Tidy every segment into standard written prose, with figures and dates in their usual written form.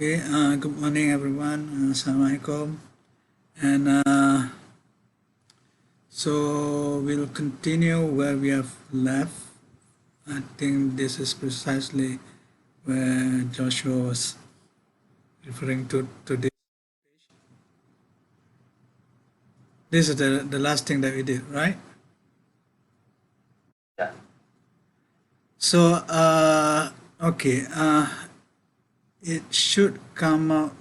Okay, good morning everyone. Assalamualaikum. And so we'll continue where we have left. I think this is precisely where Joshua was referring to this. This is the last thing that we did, right? Yeah. So, okay, it should come out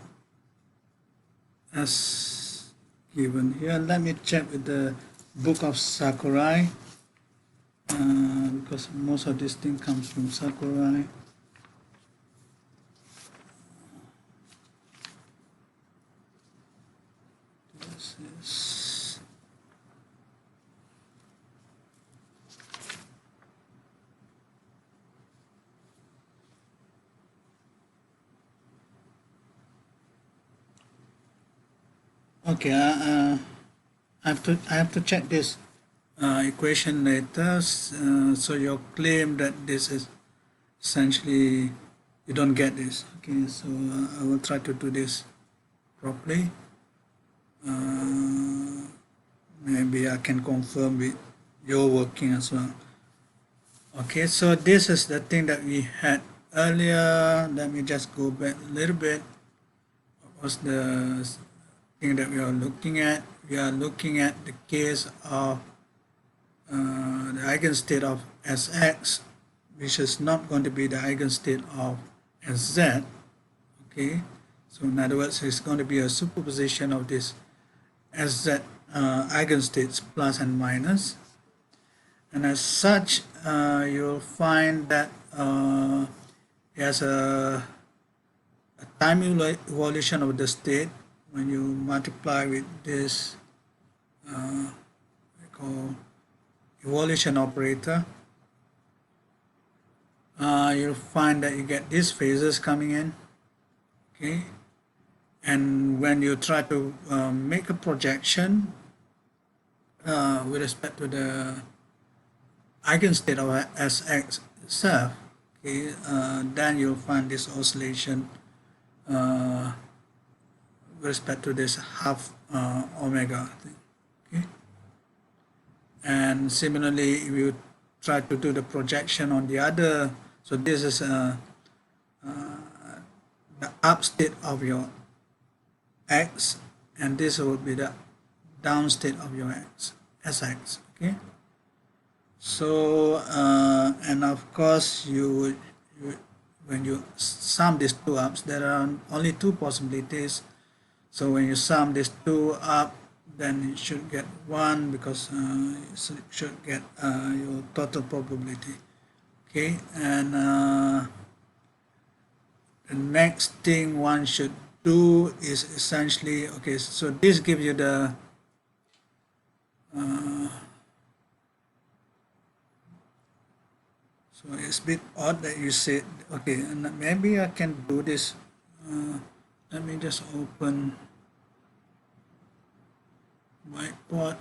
as given here. Let me check with the book of Sakurai. Because most of this thing comes from Sakurai. This is okay. I have to check this equation later. So your claim that this is essentially you don't get this. Okay, so I will try to do this properly. Maybe I can confirm with your working as well. Okay, so this is the thing that we had earlier. Let me just go back a little bit. What was the thing that we are looking at? We are looking at the case of the eigenstate of Sx, which is not going to be the eigenstate of Sz. Okay, so in other words, it's going to be a superposition of this Sz eigenstates plus and minus. And as such, you'll find that there's a time evolution of the state when you multiply with this we call evolution operator. You'll find that you get these phases coming in. Okay, and when you try to make a projection with respect to the eigenstate of Sx itself, okay, then you'll find this oscillation with respect to this half omega thing. Okay, and similarly, if you try to do the projection on the other, so this is the up state of your x, and this would be the down state of your x, Sx. Okay. So and of course you when you sum these two ups, there are only two possibilities. So when you sum these two up, then you should get one, because you should get your total probability. Okay, and the next thing one should do is essentially, okay, so this gives you the so it's a bit odd that you said, okay, and maybe I can do this. Let me just open whiteboard.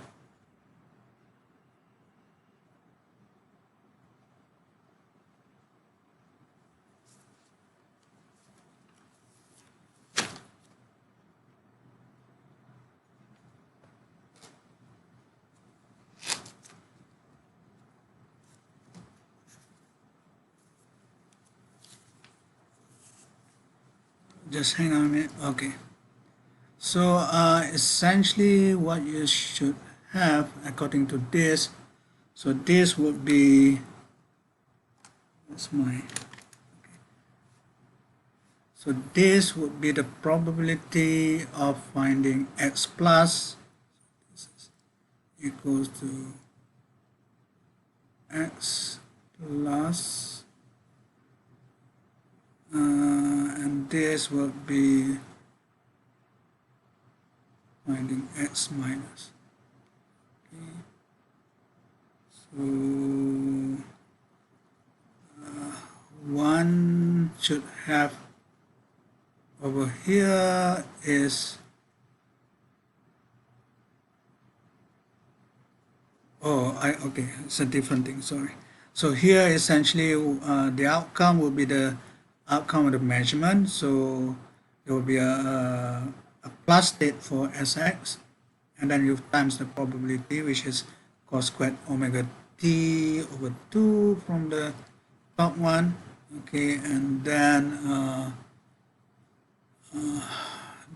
Just hang on a minute. Okay. So essentially what you should have according to this, so this would be, that's my, so this would be the probability of finding x plus equals to x plus and this would be finding x minus. Okay. So one should have over here is, okay, it's a different thing, sorry. So here essentially the outcome will be the outcome of the measurement. So there will be a plus state for Sx, and then you times the probability, which is cos squared omega t over 2 from the top one, okay, and then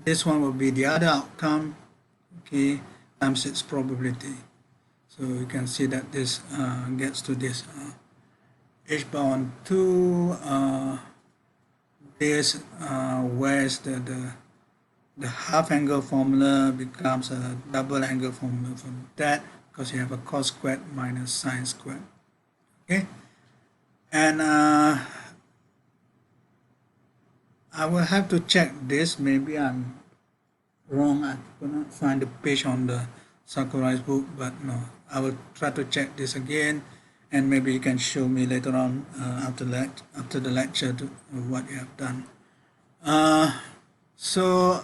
this one will be the other outcome, okay, times its probability. So you can see that this gets to this h bar on 2, this whereas the half angle formula becomes a double angle formula for that, because you have a cos squared minus sine squared, okay. And I will have to check this, maybe I'm wrong, I could not find the page on the circularized book, but no, I will try to check this again, and maybe you can show me later on after the lecture what you have done. So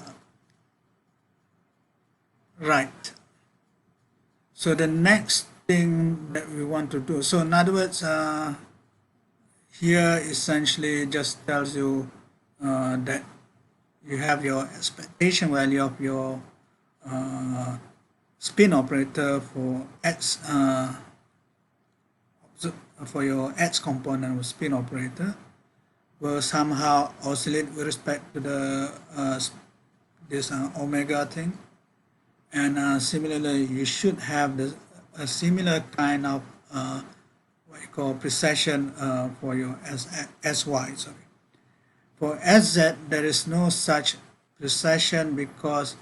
right, so the next thing that we want to do, so in other words, here essentially just tells you that you have your expectation value of your spin operator for x, for your x component of spin operator will somehow oscillate with respect to the this omega thing, and similarly you should have a similar kind of what you call precession for your sy. Sorry. For sz, there is no such precession, because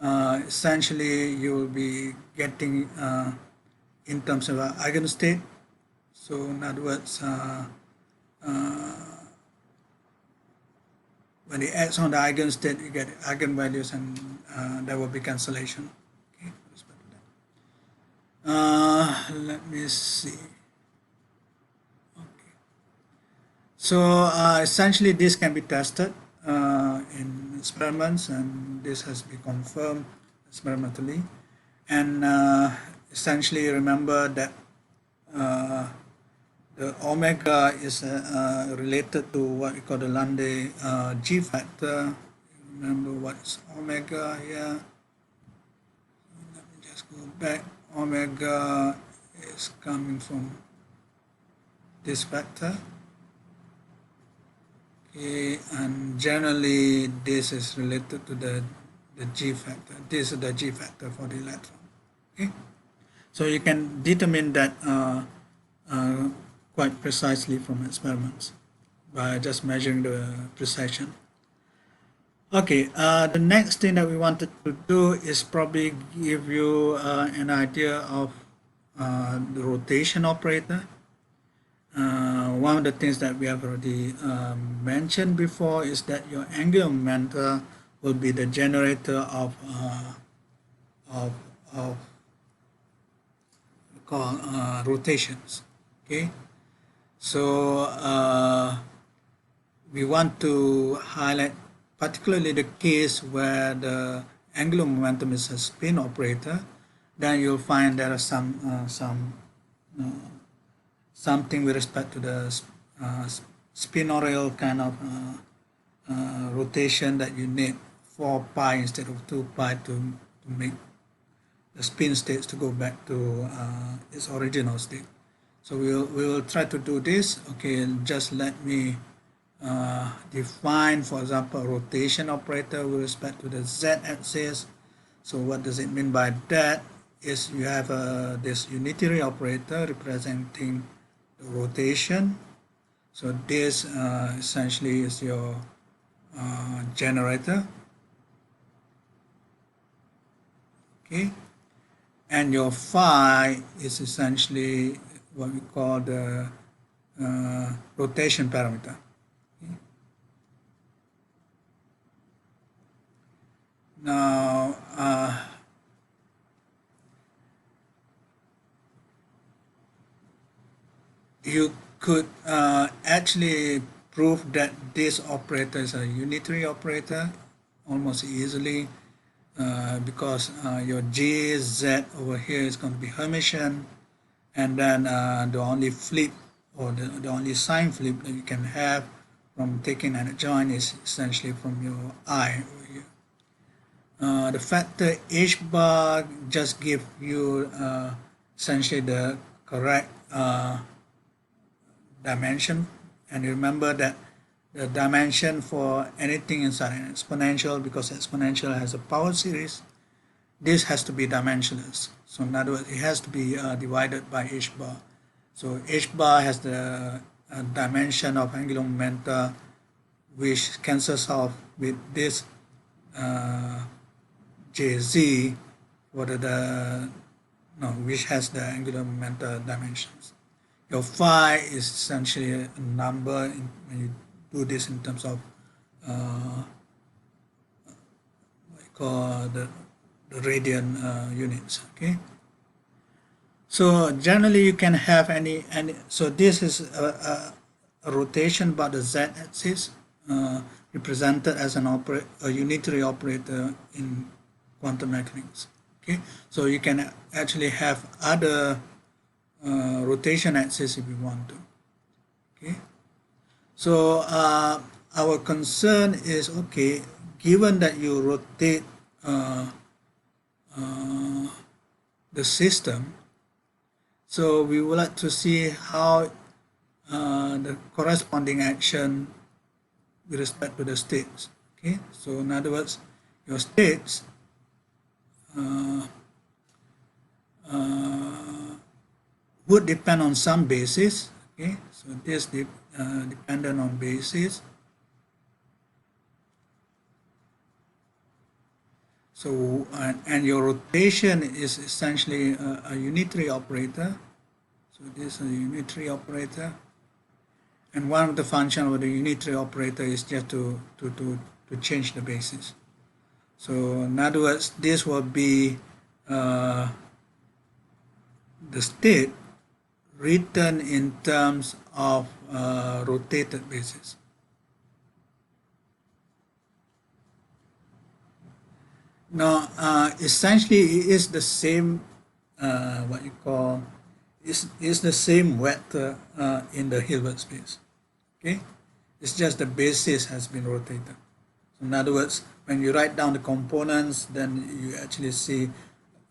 essentially you will be getting in terms of eigenstate. So in other words, when you add on the eigenstate, you get eigenvalues, and there will be cancellation. Okay, with respect to that. Let me see. Okay. So essentially this can be tested in experiments, and this has been confirmed experimentally. And essentially remember that the omega is related to what we call the Lande G factor. Remember what's omega here. Let me just go back. Omega is coming from this factor. Okay, and generally this is related to the G factor. This is the G factor for the electron. Okay, so you can determine that quite precisely from experiments by just measuring the precession. Okay, the next thing that we wanted to do is probably give you an idea of the rotation operator. One of the things that we have already mentioned before is that your angular momentum will be the generator of rotations. Okay, so we want to highlight particularly the case where the angular momentum is a spin operator. Then you'll find there are something with respect to the spinorial kind of rotation that you need 4 pi instead of 2 pi to make the spin states to go back to its original state. So we will try to do this. Okay, just let me define, for example, a rotation operator with respect to the z-axis. So what does it mean by that? Is you have this unitary operator representing the rotation. So this essentially is your generator. Okay, and your phi is essentially what we call the rotation parameter. Okay. Now you could actually prove that this operator is a unitary operator almost easily because your Jz over here is going to be Hermitian, and then the only flip or the only sign flip that you can have from taking an adjoint is essentially from your I over here. The factor h bar just give you essentially the correct dimension, and remember that the dimension for anything inside an exponential, because exponential has a power series, this has to be dimensionless. So in other words, it has to be divided by h bar. So h bar has the dimension of angular momenta, which cancels off with this jz for which has the angular momenta dimensions. Your phi is essentially a number when you do this in terms of what you call the radian units. Okay. So generally you can have any so this is a rotation about the z-axis represented as a unitary operator in quantum mechanics. Okay, so you can actually have other rotation axis if you want to. Okay, so our concern is, okay, given that you rotate the system, so we would like to see how the corresponding action with respect to the states. Okay, so in other words, your states would depend on some basis. Okay, so this dependent on basis. So and your rotation is essentially a unitary operator. So this is a unitary operator, and one of the functions of the unitary operator is just to change the basis. So in other words, this will be the state written in terms of rotated basis. Now, essentially, it is the same, what you call, is the same vector in the Hilbert space. Okay, it's just the basis has been rotated. So in other words, when you write down the components, then you actually see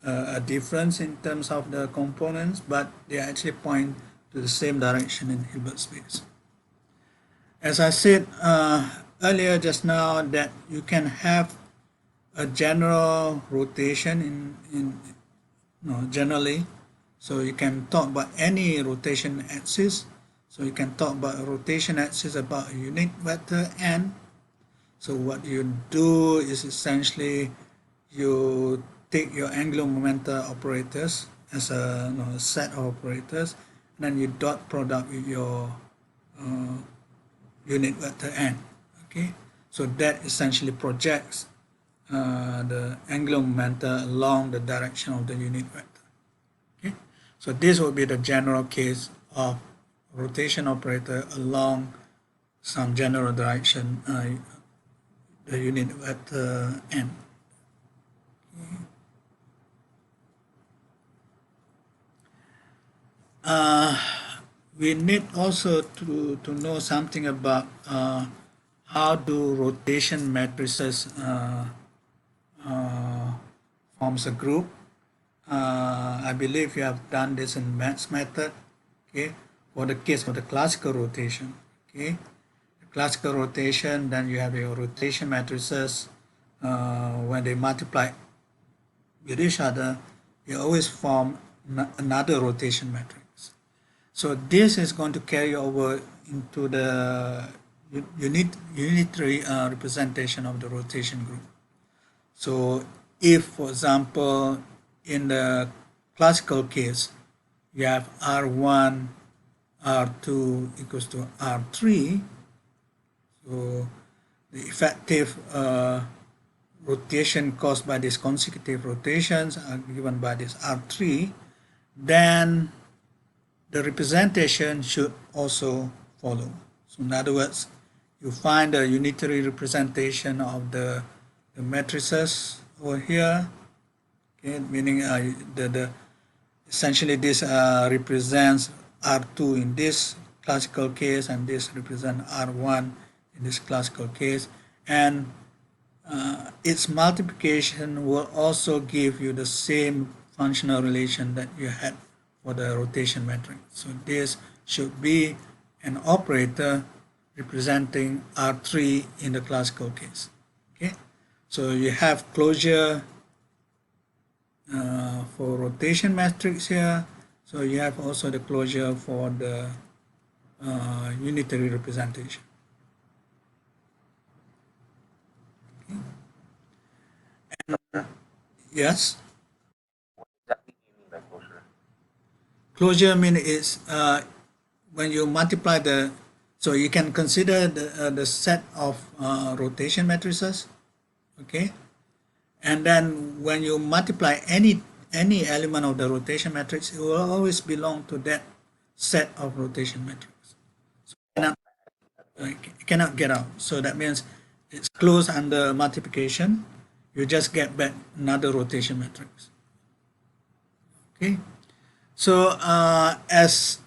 a difference in terms of the components, but they actually point to the same direction in Hilbert space. As I said earlier just now, that you can have a general rotation generally. So you can talk about any rotation axis. So you can talk about a rotation axis about a unit vector n. So what you do is essentially you take your angular momenta operators as a set of operators, and then you dot product with your unit vector n. Okay, so that essentially projects the angular momenta along the direction of the unit vector. Okay, so this will be the general case of rotation operator along some general direction, the unit vector n. We need also to know something about how do rotation matrices forms a group. I believe you have done this in maths method. Okay, for the case of the classical rotation. Okay, the classical rotation, then you have your rotation matrices. When they multiply with each other, you always form another rotation matrix. So this is going to carry over into the unitary representation of the rotation group. So if, for example, in the classical case, you have R1, R2 equals to R3, so the effective rotation caused by these consecutive rotations are given by this R3, then the representation should also follow. So in other words, you find a unitary representation of the matrices over here. Okay, meaning essentially this represents R2 in this classical case, and this represents R1 in this classical case, and its multiplication will also give you the same functional relation that you had for the rotation matrix. So this should be an operator representing R3 in the classical case. Okay, so you have closure for rotation matrix here. So you have also the closure for the unitary representation. Okay. And, yes. What exactly do you mean by closure? Closure means is when you multiply the, so you can consider the set of rotation matrices, okay, and then when you multiply any element of the rotation matrix, it will always belong to that set of rotation matrix. So it cannot get out. So that means it's closed under multiplication. You just get back another rotation matrix. Okay. So as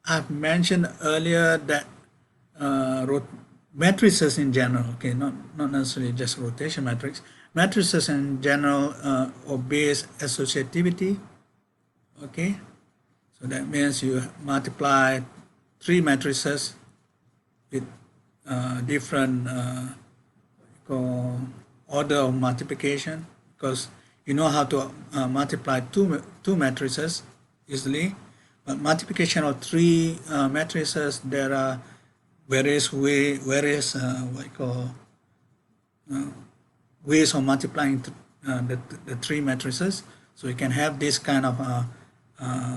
I've mentioned earlier that matrices in general, okay, not necessarily just rotation matrix, matrices in general obeys associativity, okay. So that means you multiply three matrices with different order of multiplication, because you know how to multiply two matrices easily, but multiplication of three matrices, there are various ways of multiplying the three matrices. So you can have this kind of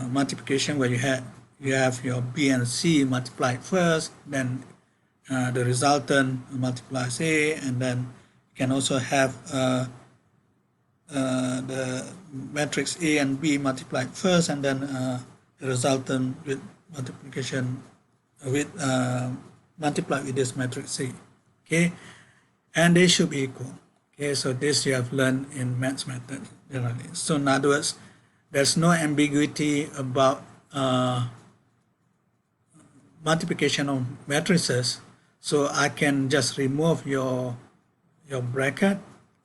multiplication where you have your B and C multiplied first, then the resultant multiplies A, and then you can also have the matrix A and B multiplied first, and then the resultant with multiplication with multiplied with this matrix C, okay, and they should be equal. Okay, so this you have learned in maths method generally. So in other words, there's no ambiguity about multiplication of matrices. So I can just remove your bracket,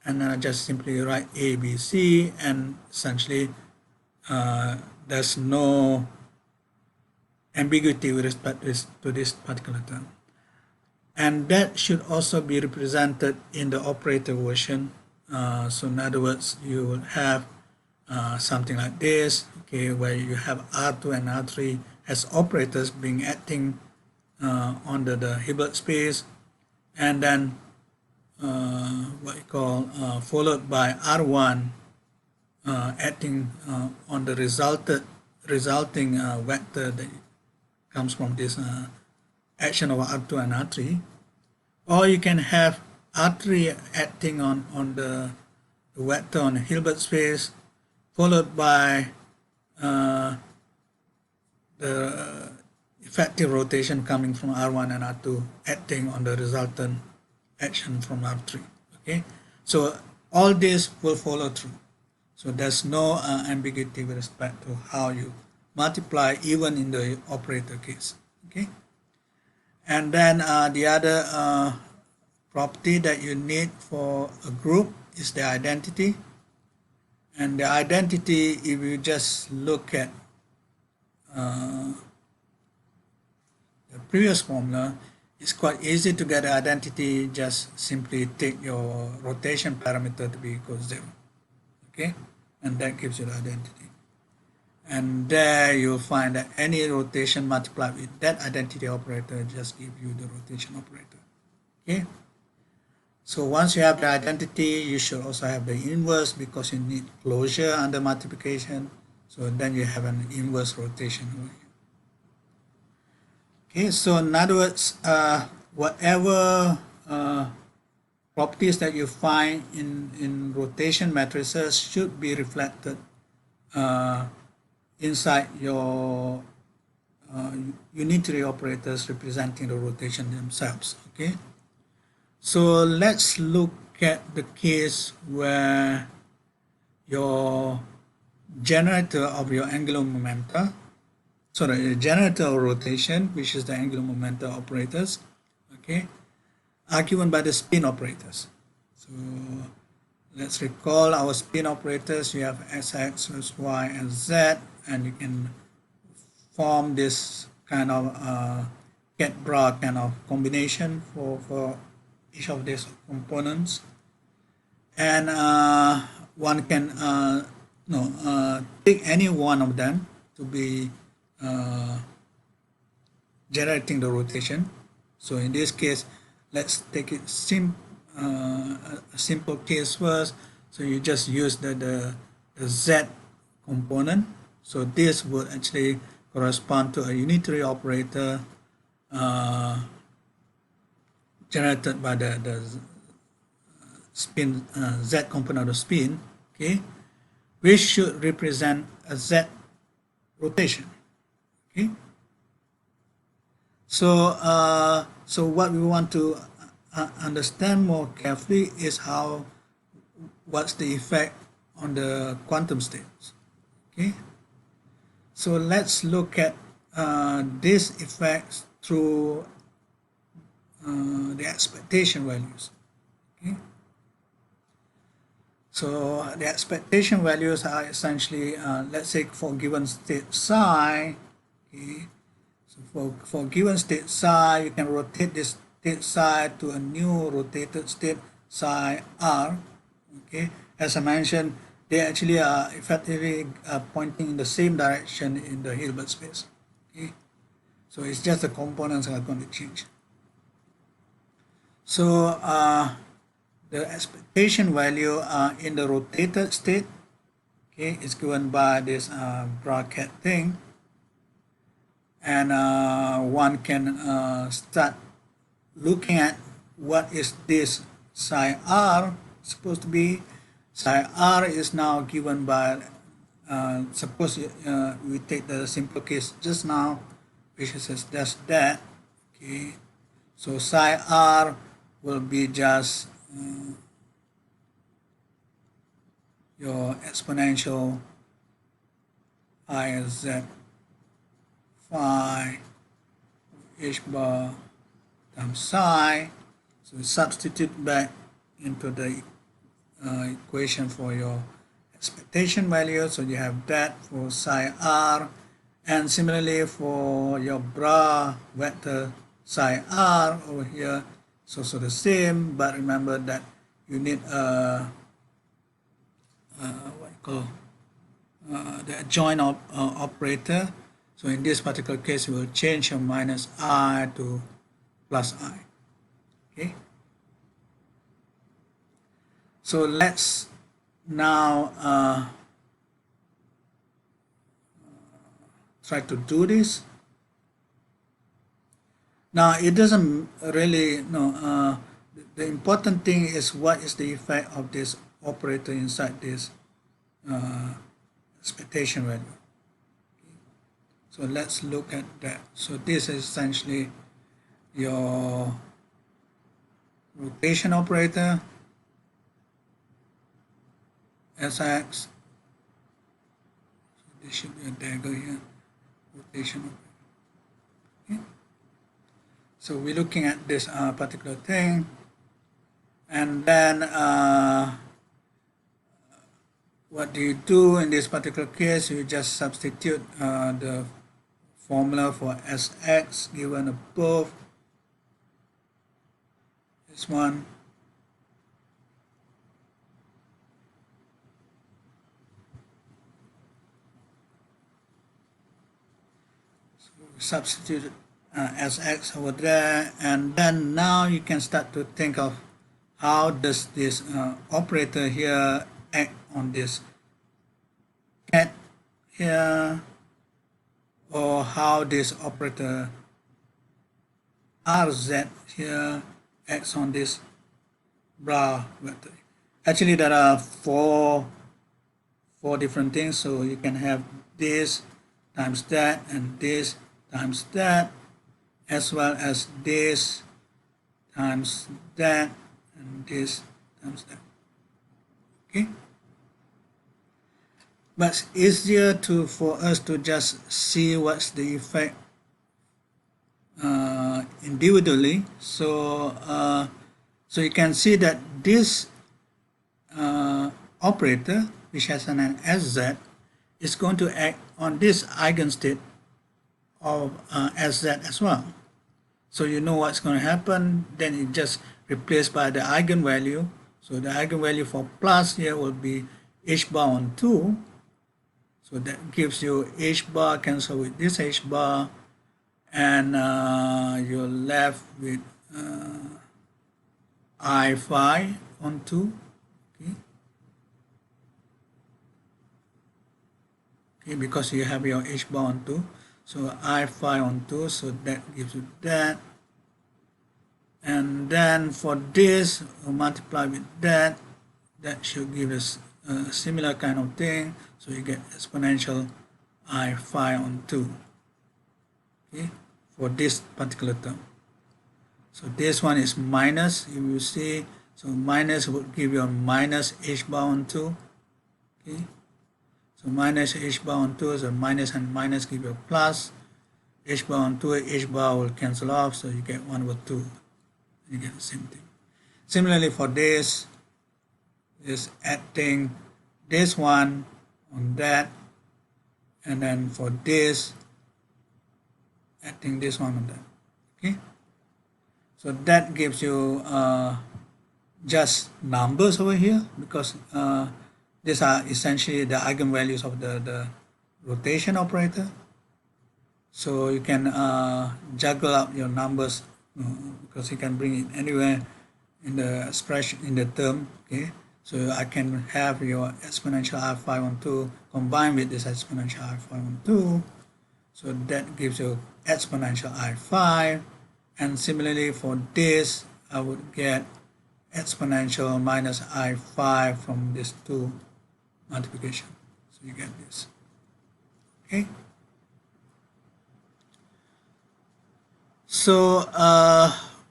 and then I just simply write A, B, C, and essentially there's no ambiguity with respect to this particular term. And that should also be represented in the operator version. So in other words, you will have something like this, okay, where you have R2 and R3 as operators being acting under the Hilbert space, and then followed by R1 acting on the resulting vector that comes from this action of R2 and R3, or you can have R3 acting on the vector on the Hilbert space, followed by the effective rotation coming from R1 and R2 acting on the resultant action from R3. Okay, so all this will follow through. So there's no ambiguity with respect to how you multiply, even in the operator case. Okay, and then the other property that you need for a group is the identity. And the identity, if you just look at the previous formula, it's quite easy to get the identity. Just simply take your rotation parameter to be equal to 0. Okay, and that gives you the identity. And there you'll find that any rotation multiplied with that identity operator just give you the rotation operator. Okay, so once you have the identity, you should also have the inverse, because you need closure under multiplication. So then you have an inverse rotation over here. Okay, so in other words, whatever properties that you find in rotation matrices should be reflected inside your unitary operators representing the rotation themselves. Okay, so let's look at the case where your generator of your angular momenta sorry, generator of rotation, which is the angular momentum operators, okay, are given by the spin operators. So let's recall our spin operators. You have Sx, y, and z, and you can form this kind of cat-bra kind of combination for each of these components. And one can take any one of them to be generating the rotation. So in this case, let's take it a simple case first. So you just use the z component. So this would actually correspond to a unitary operator generated by the spin z component of spin, okay, which should represent a z rotation, okay. So so what we want to understand more carefully is what's the effect on the quantum states, okay. So let's look at these effects through the expectation values, okay. So the expectation values are essentially, let's say for given state psi, okay. So for given state psi, you can rotate this state psi to a new rotated state psi r, okay. As I mentioned, they actually are effectively pointing in the same direction in the Hilbert space, okay. So it's just the components are going to change. So the expectation value in the rotated state, okay, is given by this bracket thing, and one can start looking at what is this psi r supposed to be. Psi r is now given by suppose we take the simple case just now, which is just that, okay. So psi r will be just your exponential I z phi h bar times psi. So substitute back into the equation for your expectation value. So you have that for psi r, and similarly for your bra vector psi r over here, it's also the same, but remember that you need what you call the adjoint operator. So in this particular case, we will change your minus I to plus I, okay. So let's now try to do this. Now it doesn't really the important thing is what is the effect of this operator inside this expectation value. So let's look at that. So this is essentially your rotation operator, Sx. So this should be a dagger here, rotation operator. Okay. So we're looking at this particular thing, and then what do you do in this particular case? You just substitute the formula for Sx given above, this one, so we substitute Sx over there, and then now you can start to think of how does this operator here act on this cat here, or how this operator Rz here acts on this bra vector. Actually, there are four different things, so you can have this times that and this times that, as well as this times that and this times that, okay. but it's easier for us to just see what's the effect individually. So so you can see that this operator, which has an sz, is going to act on this eigenstate of sz as well. So you know what's going to happen. Then it just replaced by the eigenvalue. So the eigenvalue for plus here will be h bar on 2. So that gives you h bar cancel with this h bar, and you're left with I phi on 2. Okay. Okay, because you have your h bar on 2. So I phi on 2, so that gives you that. And then for this, we'll multiply with that. That should give us a similar kind of thing. So you get exponential I phi on 2. Okay, for this particular term. So this one is minus, you will see. So minus would give you a minus h bar on 2. Okay. So minus h bar on 2 is a minus, and minus give you a plus. H bar on 2, h bar will cancel off, so you get 1 over 2. You get the same thing. Similarly for this, is adding this one on that, and then for this, adding this one on that. Okay. So that gives you just numbers over here, because these are essentially the eigenvalues of the rotation operator. So you can juggle up your numbers, because you can bring it anywhere in the expression, in the term. Okay, so I can have your exponential I phi on 2 combined with this exponential I phi on 2. So that gives you exponential I phi. And similarly for this, I would get exponential minus I phi from this 2 multiplication. So you get this. Okay. So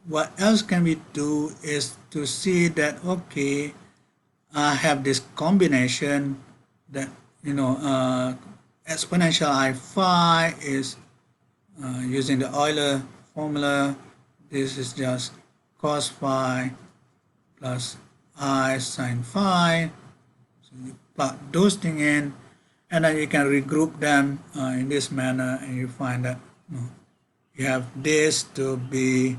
what else can we do is to see that, okay, I have this combination that, you know, exponential I phi is using the Euler formula. This is just cos phi plus I sin phi. So you plug those things in, and then you can regroup them in this manner, and you find that you have this to be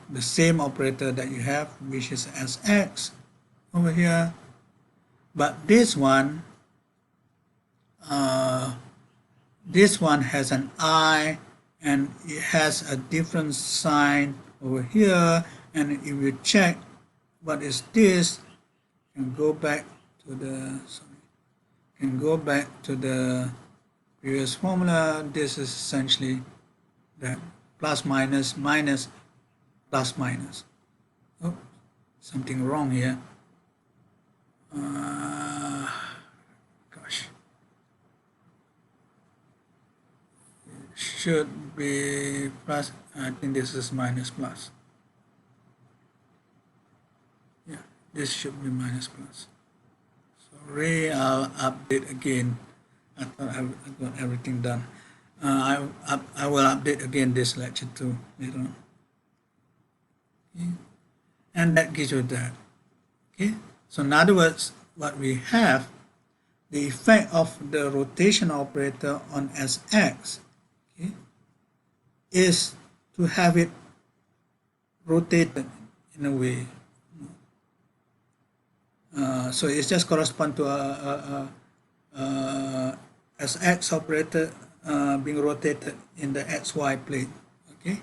the same operator that you have, which is Sx over here. But this one has an I, and it has a different sign over here. And if you check what is this, you can go back to the previous formula. This is essentially that plus minus minus plus minus. Oh, something wrong here. Gosh. It should be plus. I think this is minus plus. Yeah, this should be minus plus. Sorry, I'll update again. I thought I got everything done. I will update again this lecture too later on. Okay. And that gives you that. Okay. So in other words, what we have, the effect of the rotation operator on Sx, okay, is to have it rotated in a way. So it just corresponds to a Sx operator being rotated in the xy plane, okay,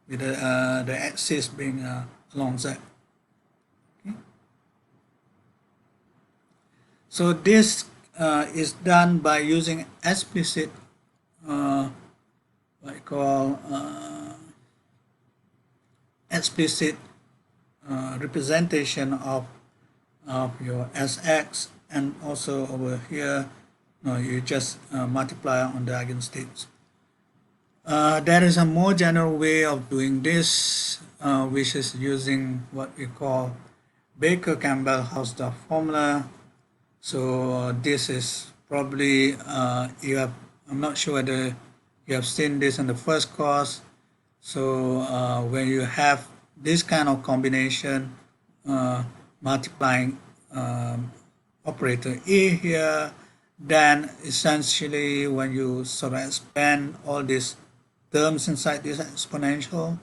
with the axis being alongside. Okay. So this is done by using explicit what I call explicit representation of your Sx, and also over here, you just multiply on the eigenstates. There is a more general way of doing this, which is using what we call Baker-Campbell-Hausdorff formula. So this is probably I'm not sure whether you have seen this in the first course. So when you have this kind of combination, multiplying operator A here, then essentially when you sort of expand all these terms inside this exponential,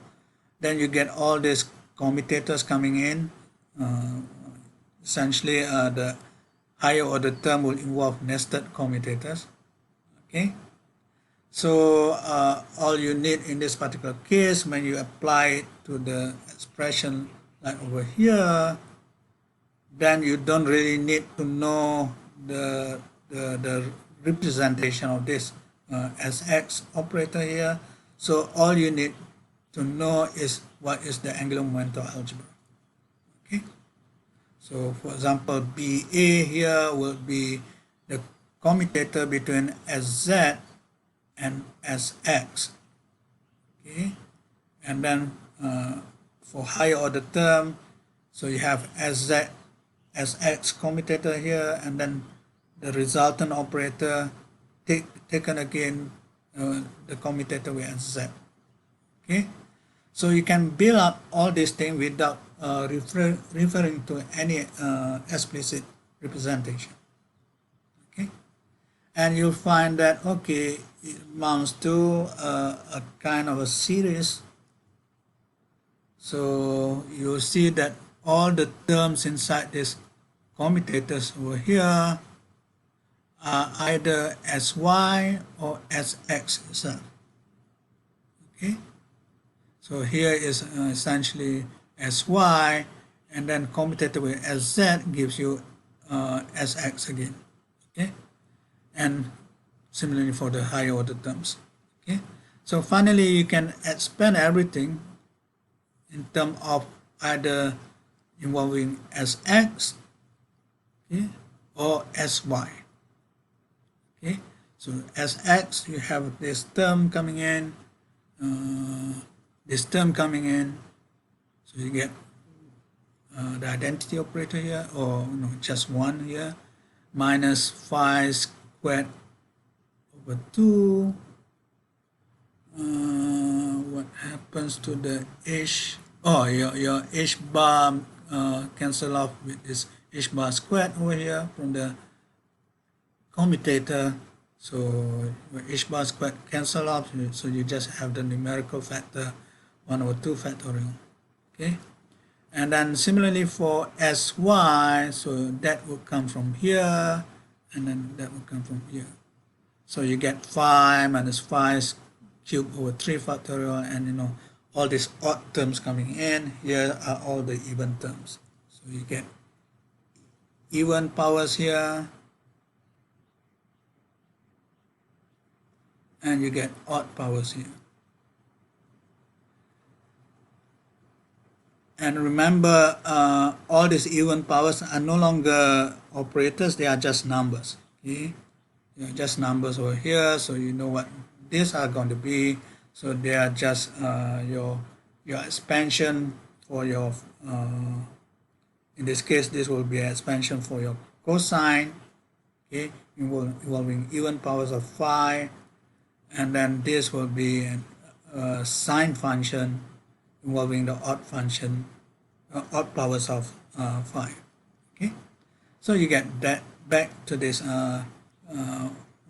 then you get all these commutators coming in. Essentially the higher order term will involve nested commutators. Okay, so all you need in this particular case, when you apply it to the expression like over here, then you don't really need to know the representation of this Sx operator here. So all you need to know is what is the angular momentum algebra. Okay. So for example, BA here will be the commutator between Sz and Sx. Okay. And then for higher order term, so you have Sz, Sx commutator here, and then the resultant operator taken again the commutator with Sz. Okay. So you can build up all these things without referring to any explicit representation. Okay, and you'll find that okay, it amounts to a kind of a series. So you'll see that all the terms inside these commutators over here are either Sy or Sx itself. Okay. So here is essentially Sy, and then commutated with Sz gives you Sx again. Okay, and similarly for the higher order terms. Okay, so finally you can expand everything in terms of either involving Sx, okay, or Sy. Okay, so Sx you have this term coming in. This term coming in, so you get the identity operator here, or just 1 here, minus phi squared over 2. What happens to the h? Oh, your h bar cancel off with this h bar squared over here from the commutator. So your h bar squared cancel off, so you just have the numerical factor 1 over 2 factorial. Okay, and then similarly for Sy, so that will come from here, and then that will come from here. So you get phi minus phi cubed over 3 factorial, and all these odd terms coming in. Here are all the even terms. So you get even powers here, and you get odd powers here. And remember, all these even powers are no longer operators, they are just numbers. Okay, they are just numbers over here, so you know what these are going to be. So they are just your expansion for your in this case this will be an expansion for your cosine, okay, involving even powers of phi, and then this will be a sine function involving the odd function, odd powers of phi. Okay, so you get that back to this what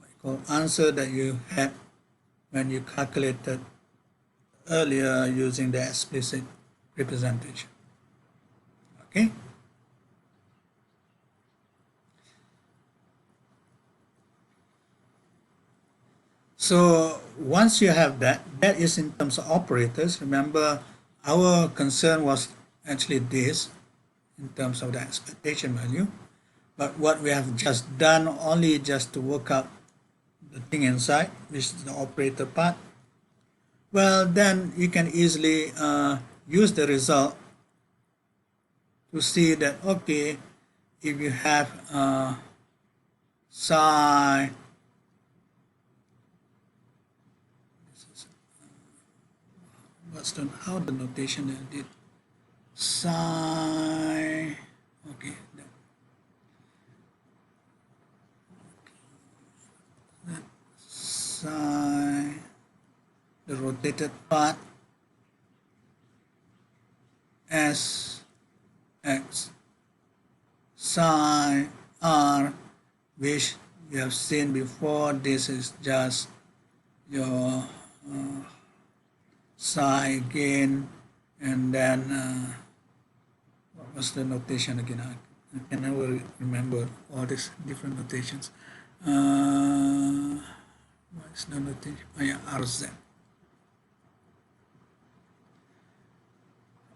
you call answer that you had when you calculated earlier using the explicit representation. Okay. So once you have that is in terms of operators. Remember, our concern was actually this in terms of the expectation value. But what we have just done only just to work out the thing inside, which is the operator part. Well, then you can easily use the result to see that, okay, if you have psi, how the notation that I did, psi, okay, psi, the rotated part, s x psi r, which we have seen before. This is just your psi again, and then what was the notation again? I can never remember all these different notations. What is the notation? Oh yeah, RZ.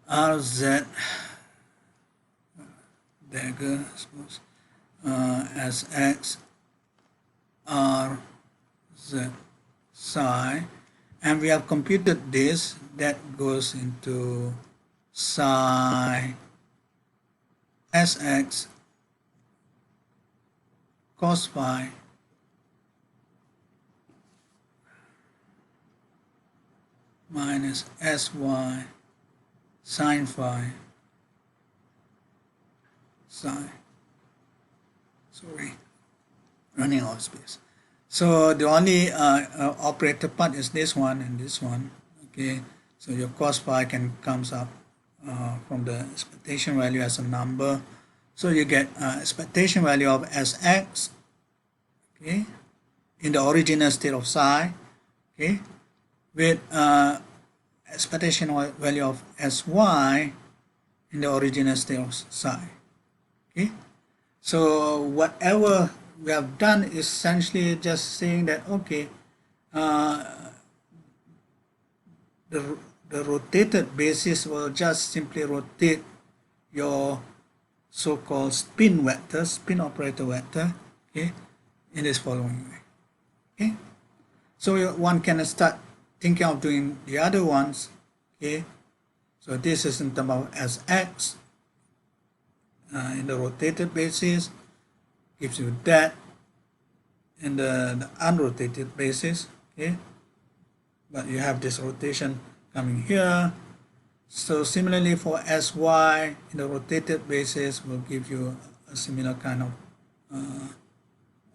RZ dagger, I suppose, as X R Z psi, and we have computed this. That goes into psi Sx cos phi minus Sy sin phi psi. Sorry, running out of space. So the only operator part is this one and this one. Okay, so your cos phi can comes up from the expectation value as a number. So you get expectation value of Sx, okay, in the original state of psi, okay, with expectation value of Sy in the original state of psi. Okay, so whatever we have done is essentially just saying that, okay, the rotated basis will just simply rotate your so-called spin vector, spin operator vector, okay, in this following way. Okay, so one can start thinking of doing the other ones. Okay, so this is in terms of Sx in the rotated basis, gives you that in the unrotated basis. Okay, but you have this rotation coming here. So similarly for Sy in the rotated basis will give you a similar kind of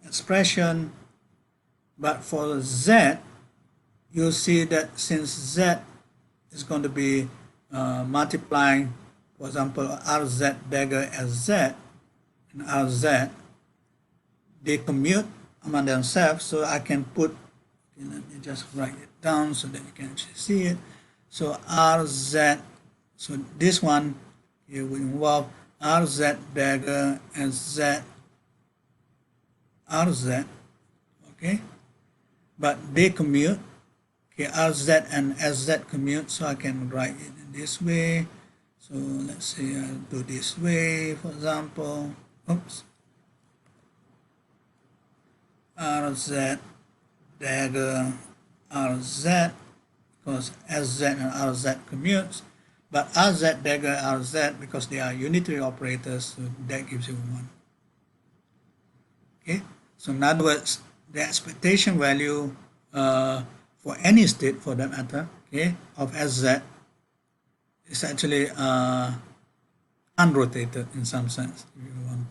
expression. But for Z, you see that since Z is going to be multiplying, for example, Rz dagger as Z and Rz, they commute among themselves. So I can put, okay, let me just write it down so that you can actually see it. So Rz, so this one here will involve Rz dagger and Z Rz, okay, but they commute. Okay, Rz and Sz commute, so I can write it in this way. So let's say I'll do this way, for example. Oops. Rz dagger Rz, because Sz and Rz commutes, but Rz dagger Rz, because they are unitary operators, so that gives you 1. Okay, so in other words, the expectation value for any state, for that matter, okay, of Sz is actually unrotated in some sense, if you want to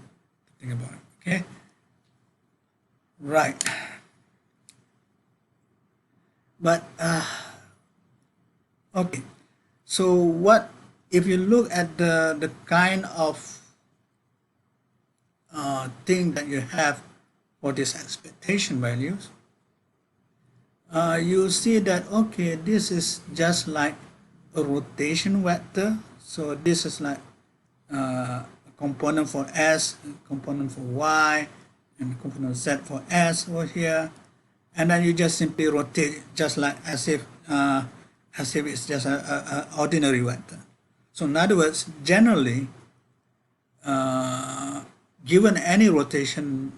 think about it. Okay, right. But okay, so what if you look at the kind of thing that you have for these expectation values, you see that, okay, this is just like a rotation vector. So this is like a component for S, a component for Y, and a component Z for S over here, and then you just simply rotate, just like as if it's just a ordinary vector. So in other words, generally, given any rotation,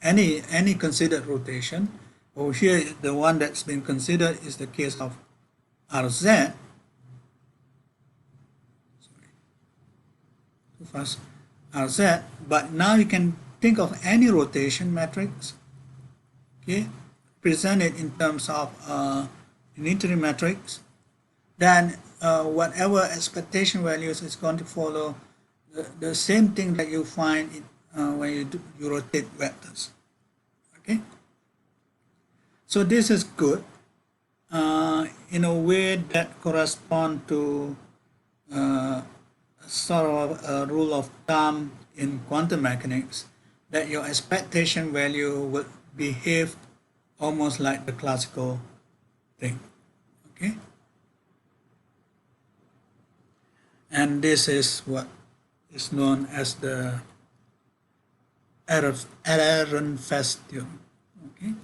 any considered rotation, over here the one that's been considered is the case of Rz. Sorry, too fast. Rz, but now you can think of any rotation matrix, okay, present it in terms of unitary matrix, then whatever expectation values is going to follow the same thing that you find when you rotate vectors. Okay, so this is good in a way that corresponds to sort of a rule of thumb in quantum mechanics, that your expectation value would behave almost like the classical thing. Okay, and this is what is known as the Ehrenfest theorem. Okay,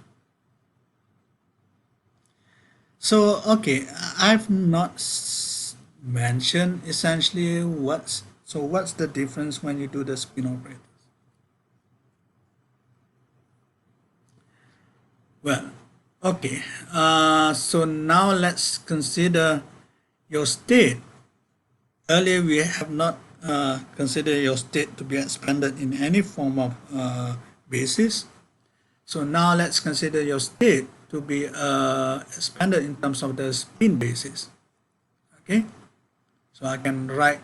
so okay, I've not mentioned essentially what's the difference when you do the spin operators. Well, okay, so now let's consider your state. Earlier we have not considered your state to be expanded in any form of basis. So now let's consider your state to be expanded in terms of the spin basis. Okay, so I can write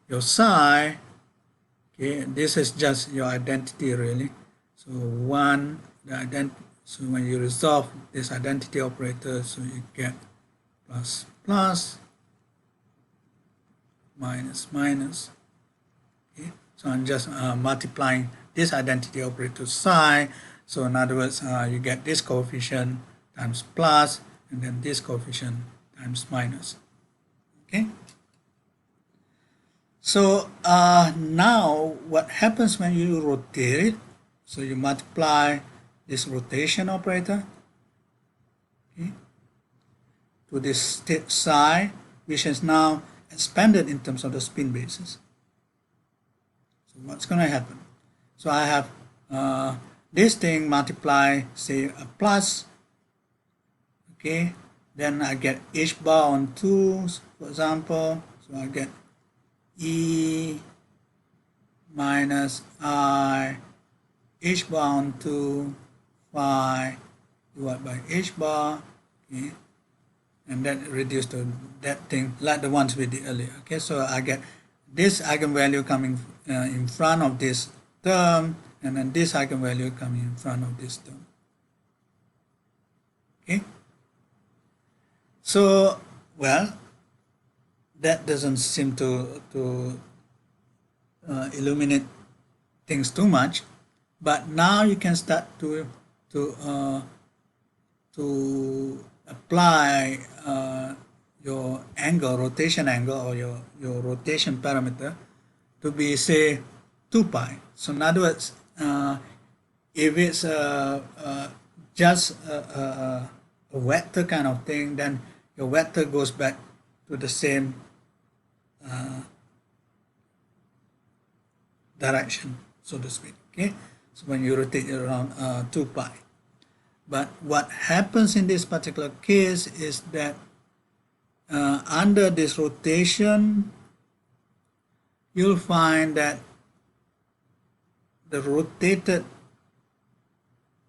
your psi. Okay, this is just your identity really. So so when you resolve this identity operator, so you get plus plus minus minus. Okay, so I'm just multiplying this identity operator psi. So in other words, you get this coefficient times plus, and then this coefficient times minus. Okay. So now what happens when you rotate it? So you multiply this rotation operator, okay, to this state psi, which is now expanded in terms of the spin basis. So what's going to happen? So I have this thing multiply, say, a plus, okay, then I get h bar on 2, for example, so I get E minus I h bar on 2 phi divided by h bar, okay, and then reduce to that thing like the ones we did earlier. Okay, so I get this eigenvalue coming in front of this term, and then this eigenvalue coming in front of this term. Okay, so well, that doesn't seem to illuminate things too much, but now you can start to apply your angle, rotation angle, or your rotation parameter to be, say, 2 pi. So in other words, if it's just a vector kind of thing, then your vector goes back to the same direction, so to speak. Okay, so when you rotate it around 2 pi. But what happens in this particular case is that under this rotation, you'll find that the rotated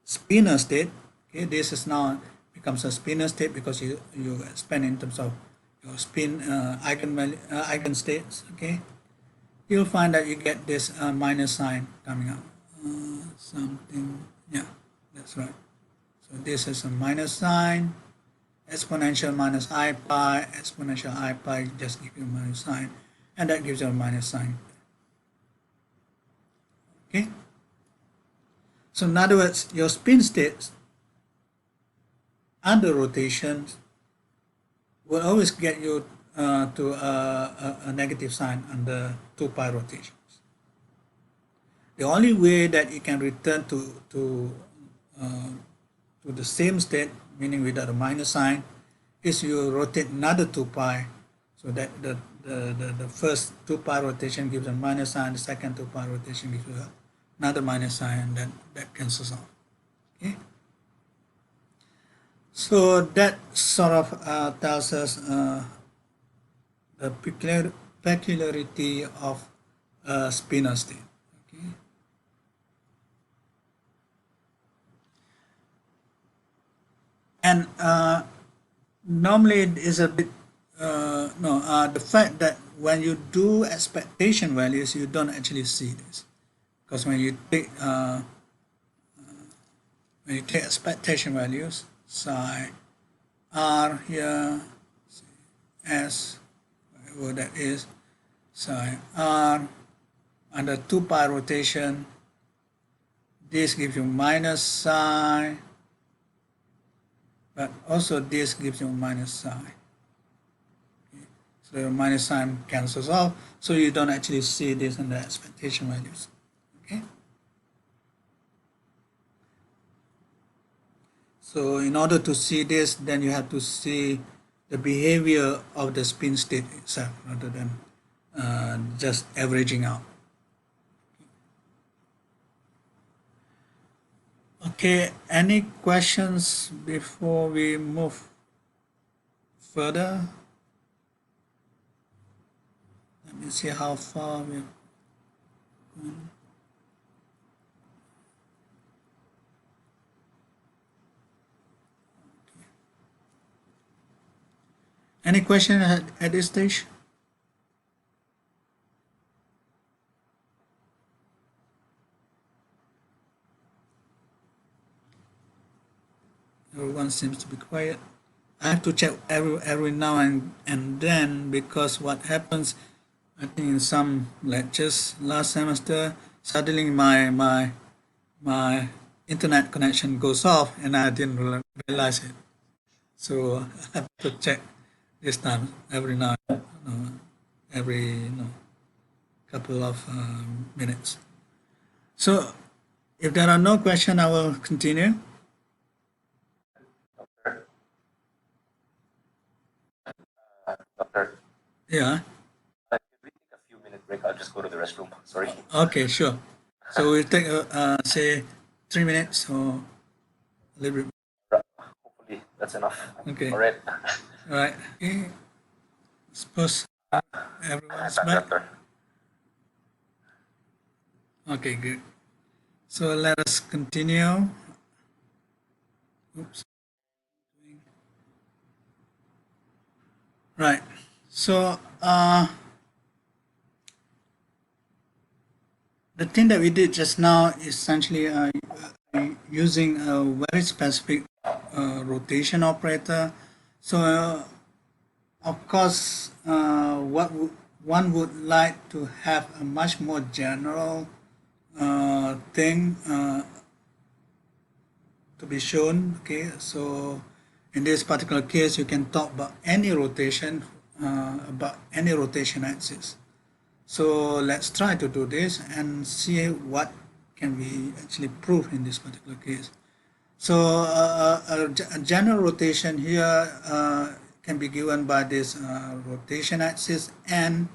spinor state, okay, this is now becomes a spinor state because you expand in terms of your spin eigenstates, okay, you'll find that you get this minus sign coming out. Something, yeah, that's right. So this is a minus sign, exponential minus I pi, exponential I pi just give you a minus sign, and that gives you a minus sign. Okay. So in other words, your spin states under rotation will always get you to a negative sign under 2 pi rotations. The only way that you can return to the same state, meaning without a minus sign, is you rotate another 2 pi, so that the first 2 pi rotation gives a minus sign, the second 2 pi rotation gives you another minus sign, and then that cancels out. Okay. So that sort of tells us the peculiarity of a spinor state. Okay. And normally it is a bit the fact that when you do expectation values, you don't actually see this. because when you take expectation values, psi r here, s, whatever that is, psi r under 2 pi rotation, this gives you minus psi, but also this gives you minus psi. Okay. So the minus sign cancels off, so you don't actually see this in the expectation values. Okay. So in order to see this, then you have to see the behavior of the spin state itself rather than just averaging out. Okay, any questions before we move further? Let me see how far we've gone. Okay. Any question at this stage? Everyone seems to be quiet. I have to check every now and then, because what happens, I think in some lectures last semester, suddenly my internet connection goes off and I didn't realize it. So I have to check this time every now every couple of minutes. So if there are no questions, I will continue. Doctor, Yeah. can we take a few minute break? I'll just go to the restroom. Sorry. Okay, sure. So we'll take say 3 minutes or a little bit. Hopefully that's enough. Okay. All right. All right. Okay. Suppose everyone's Back, back. Doctor. Okay, good. So let us continue. Oops. Right. So the thing that we did just now is essentially using a very specific rotation operator. So of course, one would like to have a much more general thing to be shown. Okay, so in this particular case, you can talk about any rotation, axis. So let's try to do this and see what can we actually prove in this particular case. So a general rotation here can be given by this rotation axis n,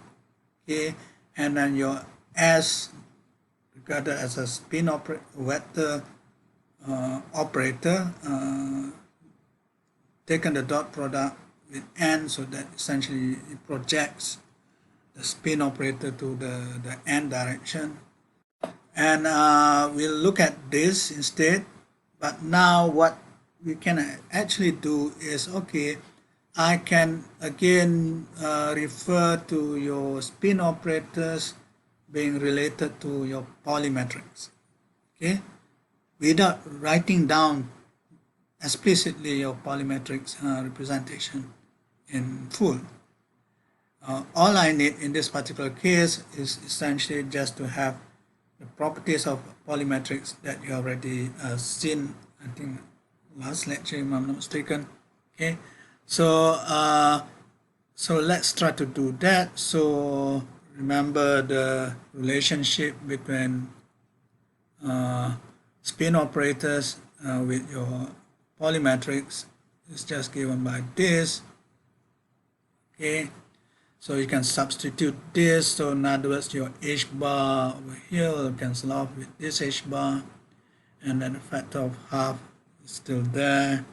okay, and then your s regarded as a spin vector operator, taken the dot product with n, so that essentially it projects the spin operator to the n direction. And we'll look at this instead. But now what we can actually do is, okay, I can again refer to your spin operators being related to your polymetrics, okay, without writing down explicitly your polymetrics representation in full. All I need in this particular case is essentially just to have the properties of polymetrics that you already seen, I think, last lecture, if I'm not mistaken. Okay, so so let's try to do that. So remember the relationship between spin operators with your polymetrics is just given by this. Okay, so you can substitute this. So in other words, your h bar over here will cancel off with this h bar, and then the factor of half is still there.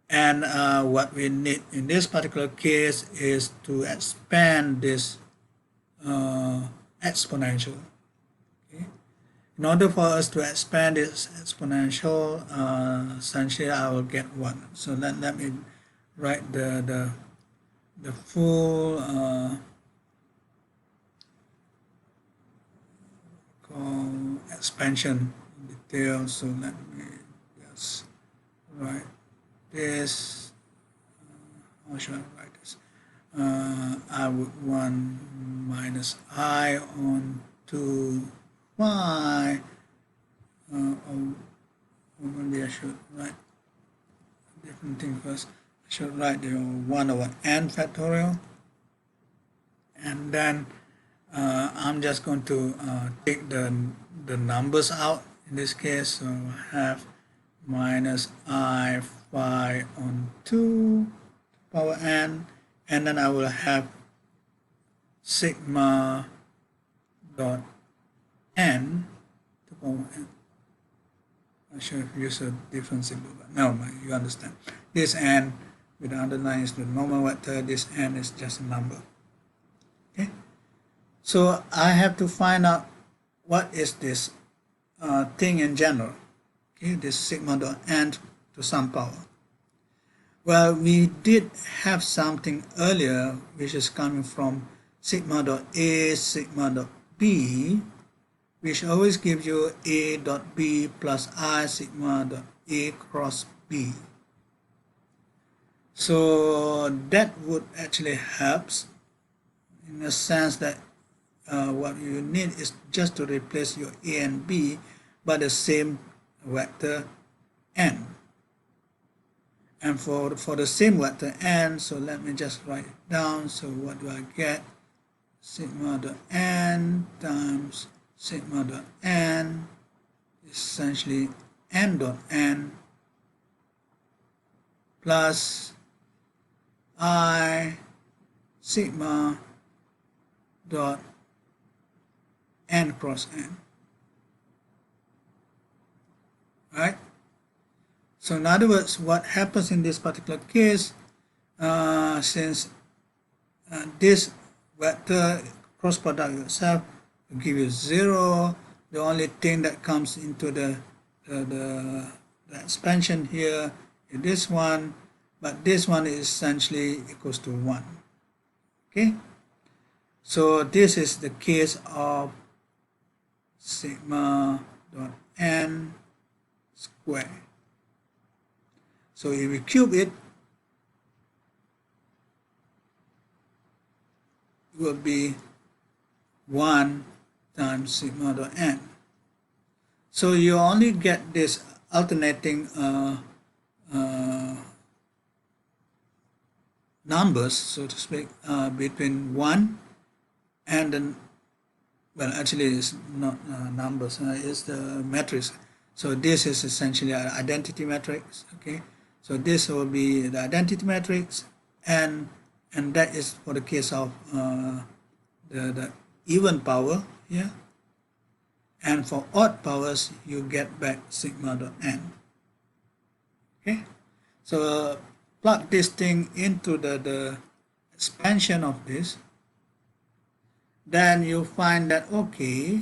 And what we need in this particular case is to expand this exponential. Okay? In order for us to expand this exponential, essentially I will get 1. So let me write the full call expansion in detail. So let me just write this. How should I write this? I would want minus I on 2 phi, or maybe I should write a different thing first. I should write the 1 over n factorial, and then I'm just going to take the numbers out in this case. So I have minus I phi on 2 power n, and then I will have sigma dot n to power n. I should have used a different symbol, but no, you understand. This n with the underline is the normal vector, this n is just a number. Okay, so I have to find out what is this thing in general. Okay, this sigma dot n to some power. Well, we did have something earlier which is coming from sigma dot a, sigma dot b, which always gives you a dot b plus I sigma dot a cross b. So that would actually help in the sense that what you need is just to replace your a and b by the same vector n. And for the same vector n, so let me just write it down. So what do I get? Sigma dot n times sigma dot n, essentially n dot n plus I sigma dot n cross n. Right? So in other words, what happens in this particular case, since this vector cross product itself will give you 0, the only thing that comes into the expansion here is this one, but this one is essentially equals to 1. Okay, so this is the case of sigma dot n squared. So if we cube it, it will be 1 times sigma dot n. So you only get this alternating numbers, so to speak, between 1 and then, well, actually it's not numbers, it's the matrix. So this is essentially an identity matrix. Okay, so this will be the identity matrix, and that is for the case of the even power here, and for odd powers you get back sigma dot n. Okay, so plug this thing into the expansion of this, then you find that okay,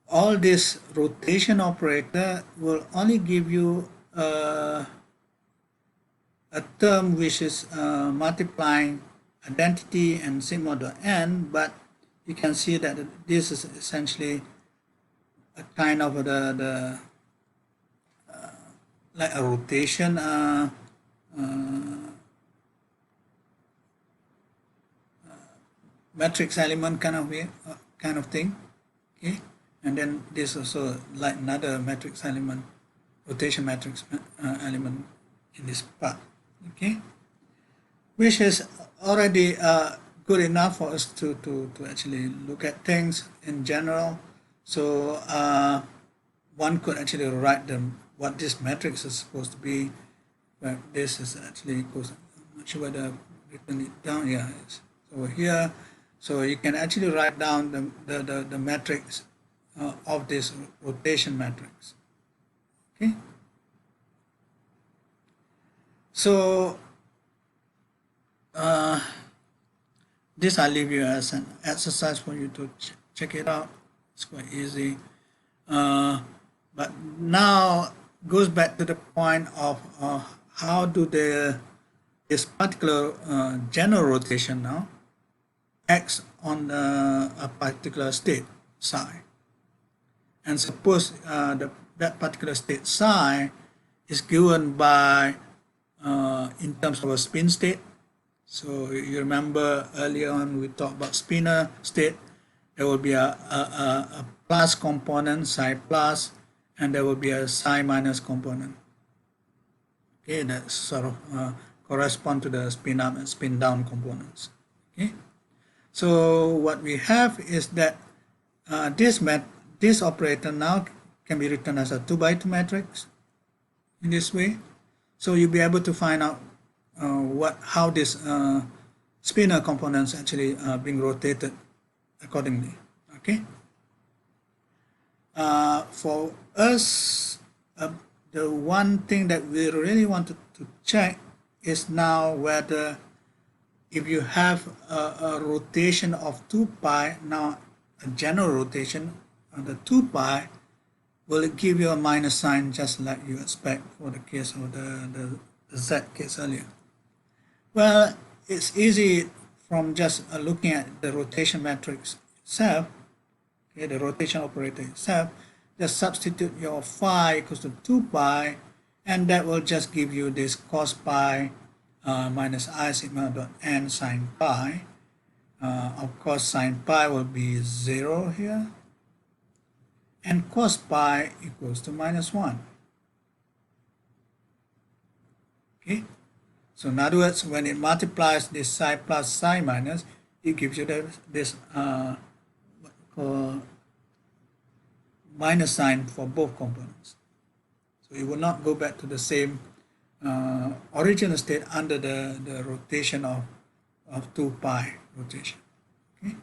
all this rotation operator will only give you a term which is multiplying identity and sigma dot n, but you can see that this is essentially a kind of the like a rotation matrix element kind of thing. Okay, and then this also like another matrix element, rotation matrix element in this part. Okay, which is already good enough for us to actually look at things in general. So one could actually write them what this matrix is supposed to be, but this is actually equals, I'm not sure whether I've written it down. Yeah, it's over here. So you can actually write down the matrix of this rotation matrix. Okay, so this I'll leave you as an exercise for you to check it out. It's quite easy. But now goes back to the point of how do this particular general rotation now acts on a particular state. psi. And suppose that particular state psi is given by in terms of a spin state. So you remember earlier on we talked about spinor state. There will be a plus component, psi plus, and there will be a psi minus component. Okay, that sort of correspond to the spin up and spin down components. Okay, so what we have is that this operator now can be written as a 2x2 matrix in this way. So you'll be able to find out how this spinor components actually being rotated accordingly. Okay. For us, the one thing that we really wanted to check is now whether if you have a rotation of 2 pi, now a general rotation on the 2 pi, will it give you a minus sign just like you expect for the case of the Z case earlier? Well, it's easy from just looking at the rotation matrix itself, okay, the rotation operator itself. Just substitute your phi equals to 2 pi, and that will just give you this cos pi minus I sigma dot n sine pi. Of course, sine pi will be 0 here, and cos pi equals to minus 1. Okay, so in other words, when it multiplies this psi plus psi minus, it gives you this what we call minus sign for both components. So it will not go back to the same original state under the rotation of 2 pi rotation. Okay.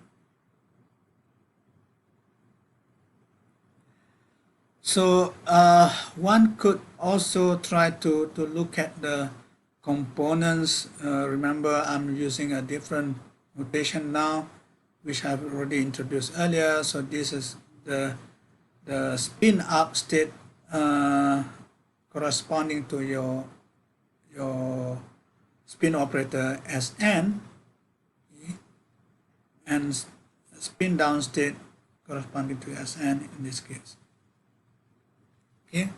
So one could also try to look at the components. Remember, I'm using a different notation now, which I've already introduced earlier. So this is the spin up state corresponding to your spin operator Sn, okay, and spin down state corresponding to Sn in this case. Okay,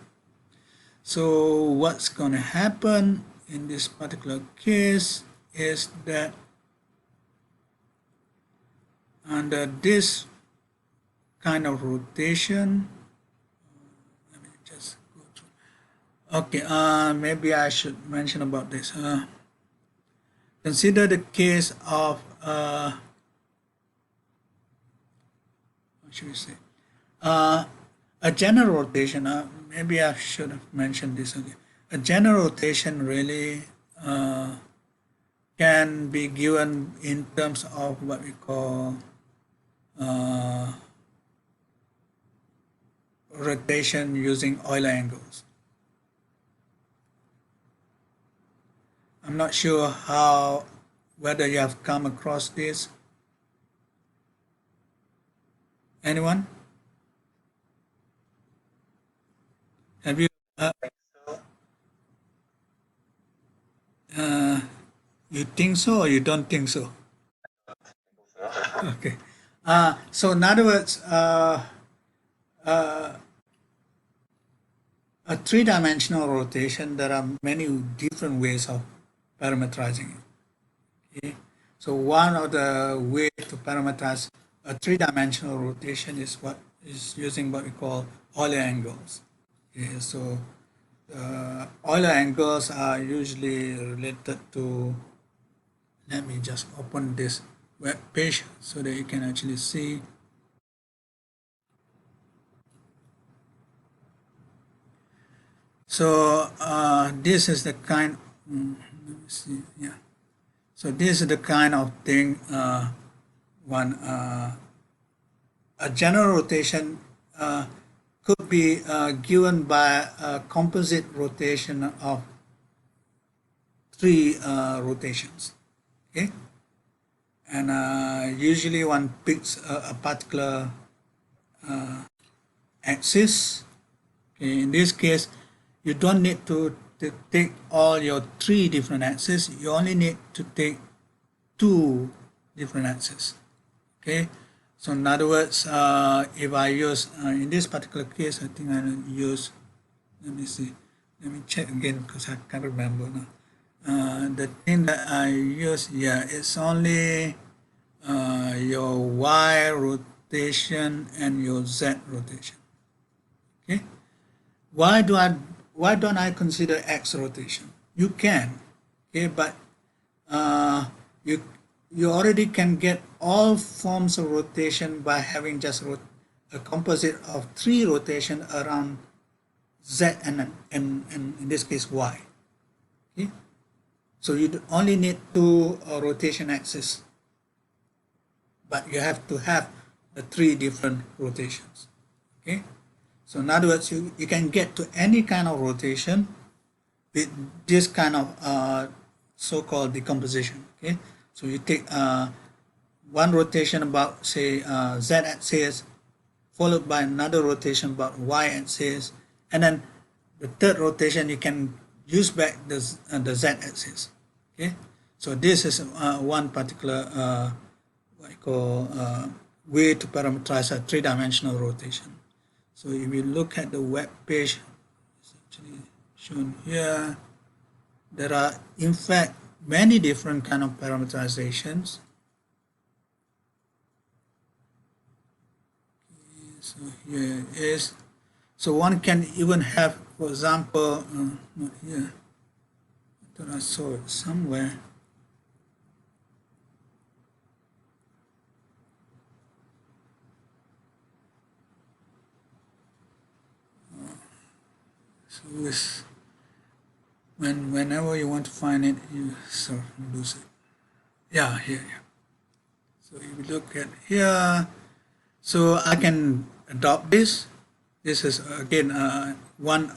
so what's going to happen in this particular case is that under this kind of rotation, let me just go through. Okay, maybe I should mention about this. Consider the case of what should we say? A general rotation. Maybe I should have mentioned this again. A general rotation really can be given in terms of what we call rotation using Euler angles. I'm not sure whether you have come across this. Anyone? Have you? You think so or you don't think so? Okay. So in other words, a three-dimensional rotation, there are many different ways of parameterizing it. Okay? So one of the ways to parameterize a three-dimensional rotation is using what we call Euler angles. Okay, so Euler angles are usually related to, let me just open this web page so that you can actually see. So this is the kind, let me see, yeah. So this is the kind of thing a general rotation could be given by a composite rotation of 3 rotations. Okay, and usually one picks a particular axis. Okay, in this case, you don't need to take all your 3 different axes. You only need to take 2 different axes. Okay, So in other words, if I use, in this particular case, I think I use, let me see, let me check again because I can't remember now. The thing that I use here is only your Y rotation and your Z rotation. Okay, why don't I consider X rotation? You can, okay, but you already can get all forms of rotation by having just a composite of 3 rotation around Z and in this case Y. Okay, so you only need 2 rotation axes, but you have to have the 3 different rotations. Okay, so in other words, you can get to any kind of rotation with this kind of so-called decomposition. Okay, so you take one rotation about, say, Z axis, followed by another rotation about Y axis, and then the third rotation you can use back the Z axis. Okay, so this is one particular what I call way to parameterize a 3-dimensional rotation. So if you look at the web page, it's actually shown here. There are in fact many different kind of parameterizations. Okay, so here it is. So one can even have, for example, not here. I thought I saw it somewhere. So this, whenever you want to find it, you sort of lose it. Yeah, here. So if you look at here, so I can adopt this. This is again one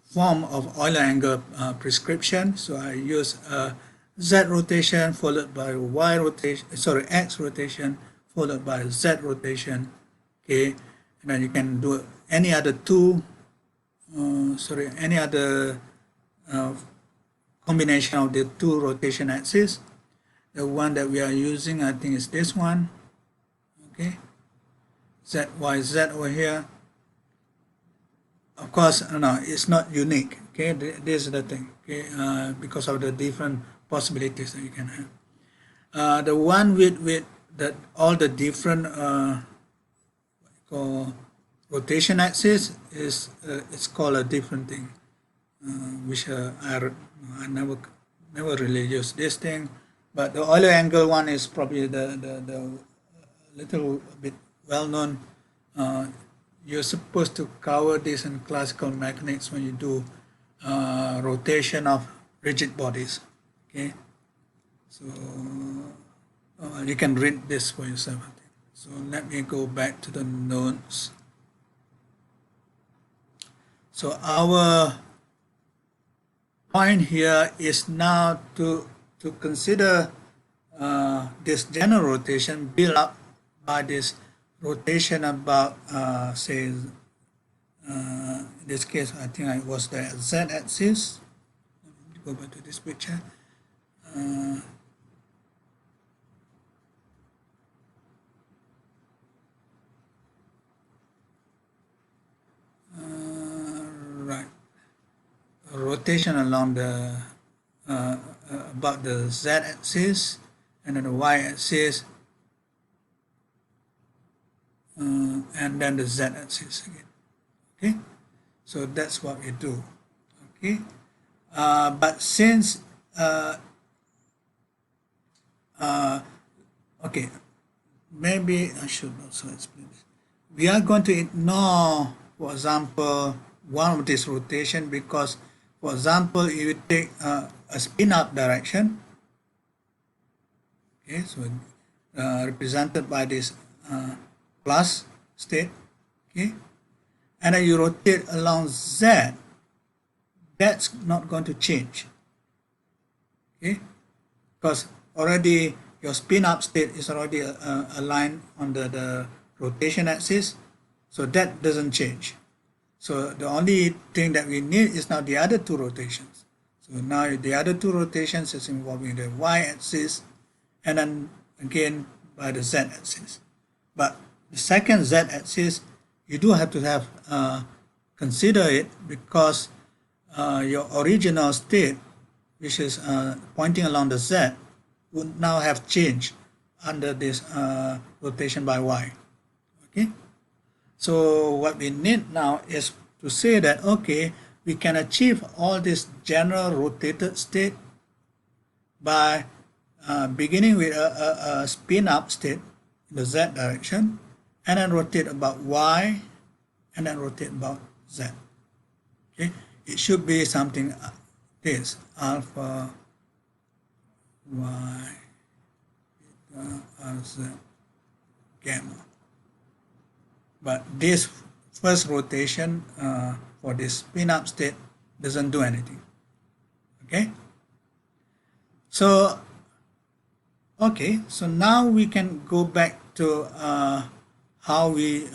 form of Euler angle prescription. So I use Z rotation followed by Y rotation, X rotation followed by Z rotation. Okay, and then you can do any other any other combination of the 2 rotation axes. The one that we are using, I think, is this one. Okay, ZYZ over here. Of course, no, it's not unique. Okay, this is the thing. Okay, because of the different possibilities that you can have. The one with all the different what you call rotation axis is it's called a different thing, which I never really use this thing. But the Euler angle one is probably the little bit well known. You're supposed to cover this in classical mechanics when you do rotation of rigid bodies. Okay, so you can read this for yourself. I think. So let me go back to the notes. So our point here is now to consider this general rotation built up by this rotation about, say, in this case, I think it was the Z-axis. Let me go back to this picture. Right, rotation along the about the Z-axis and then the Y-axis and then the Z-axis again. Okay, so that's what we do. Okay, but since okay, maybe I should also explain this. We are going to ignore, for example, one of this rotation because, for example, if you take a spin-up direction, okay, so represented by this plus state, okay, and then you rotate along Z, that's not going to change, okay, because already your spin-up state is already aligned on the rotation axis, so that doesn't change. So the only thing that we need is now the other 2 rotations. So now the other 2 rotations is involving the Y-axis, and then again by the z-axis. But the second z-axis, you do have to have consider it, because your original state, which is pointing along the z, would now have changed under this rotation by y. Okay, so what we need now is to say that, okay, we can achieve all this general rotated state by beginning with a spin up state in the z direction, and then rotate about y, and then rotate about z. Okay, it should be something this alpha y beta z gamma. But this first rotation for this spin up state doesn't do anything. Okay, so now we can go back to how we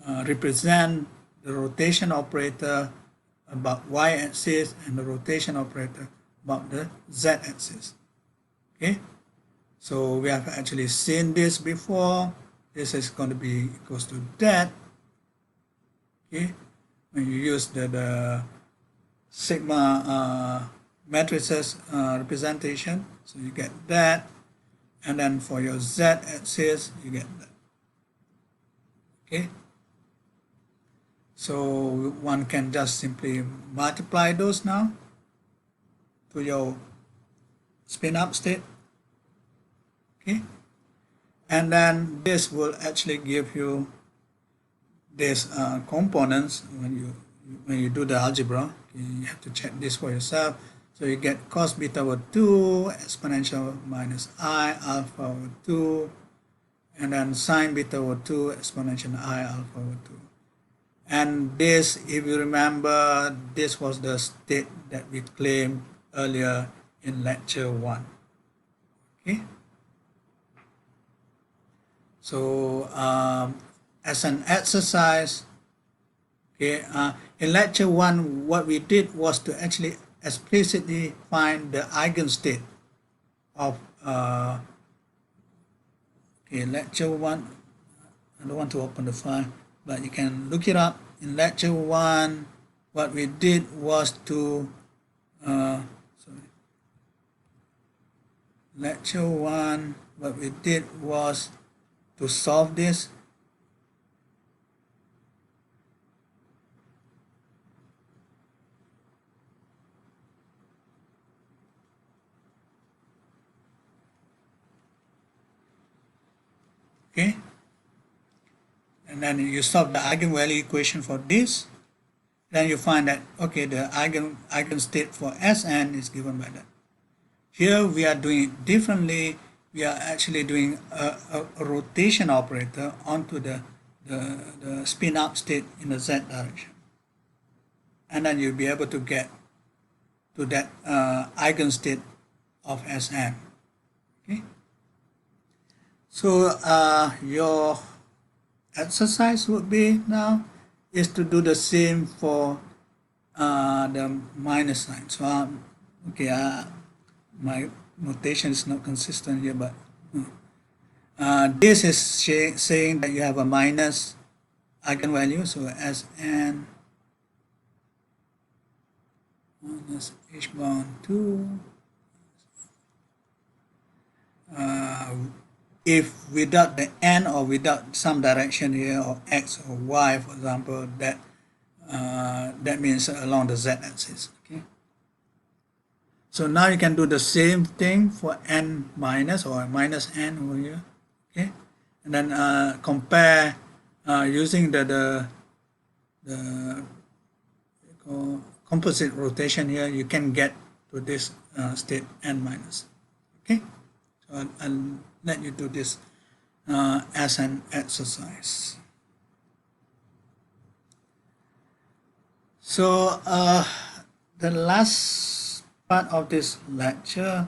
represent the rotation operator about y-axis and the rotation operator about the z-axis. Okay, so we have actually seen this before. This is going to be equals to that. Okay, when you use the sigma matrices representation, so you get that, and then for your z-axis you get that. Okay, so one can just simply multiply those now to your spin up state. Okay, and then this will actually give you these components when you do the algebra. Okay, you have to check this for yourself. So you get cos beta over 2 exponential minus I alpha over 2, and then sine beta over 2 exponential I alpha over 2. And this, if you remember, this was the state that we claimed earlier in lecture 1. Okay, so as an exercise, okay, in lecture 1 what we did was to actually explicitly find the eigenstate of okay, lecture 1, I don't want to open the file, but you can look it up. In lecture 1 what we did was to lecture 1 what we did was to solve this. Okay, and then you solve the eigenvalue equation for this, then you find that, okay, the eigenstate for Sn is given by that. Here we are doing it differently. We are actually doing a rotation operator onto the spin up state in the z direction, and then you'll be able to get to that eigenstate of Sn. Okay, so your exercise would be now is to do the same for the minus sign. So okay, my notation is not consistent here, but this is saying that you have a minus eigenvalue, so Sn minus h bound 2 if without the n or without some direction here, or x or y, for example, that means along the z-axis. Okay, so now you can do the same thing for n minus or minus n over here. Okay, and then compare using the composite rotation here, you can get to this state n minus. Okay, so I'll let you do this as an exercise. So the last part of this lecture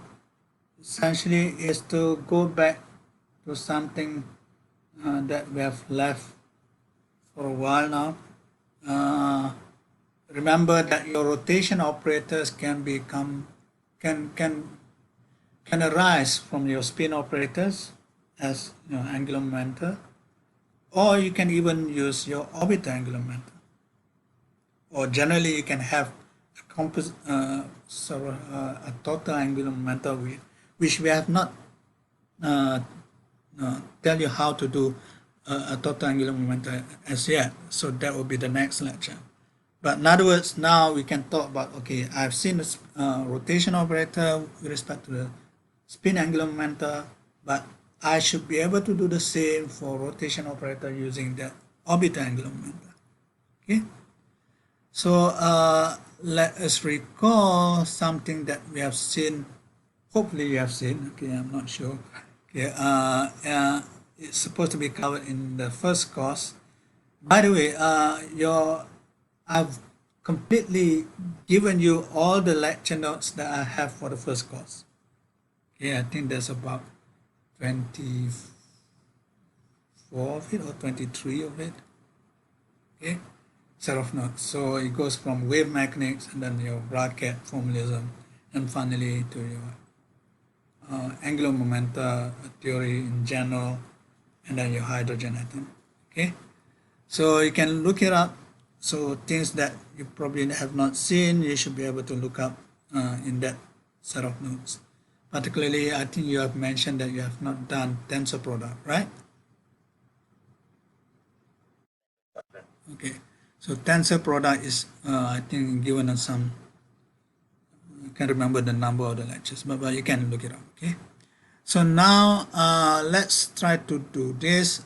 essentially is to go back to something that we have left for a while now. Remember that your rotation operators can can arise from your spin operators as angular momentum, or you can even use your orbital angular momentum. Or generally, you can have a total angular momentum, which we have not tell you how to do a total angular momentum as yet. So that will be the next lecture. But in other words, now we can talk about, okay, I've seen the rotation operator with respect to the spin angular momentum, but I should be able to do the same for rotation operator using the orbital angular momentum. Okay. So let us recall something that we have seen. Hopefully you have seen. Okay, I'm not sure. Okay, it's supposed to be covered in the first course. By the way, I've completely given you all the lecture notes that I have for the first course. Okay, I think there's about 24 of it or 23 of it. Okay, set of notes. So it goes from wave mechanics and then your bracket formalism and finally to your angular momenta theory in general and then your hydrogen atom. Okay, so you can look it up. So things that you probably have not seen, you should be able to look up in that set of notes. Particularly, I think you have mentioned that you have not done tensor product, right? Okay, so tensor product is, I think, given us some, I can't remember the number of the lectures, but you can look it up, okay? So now let's try to do this.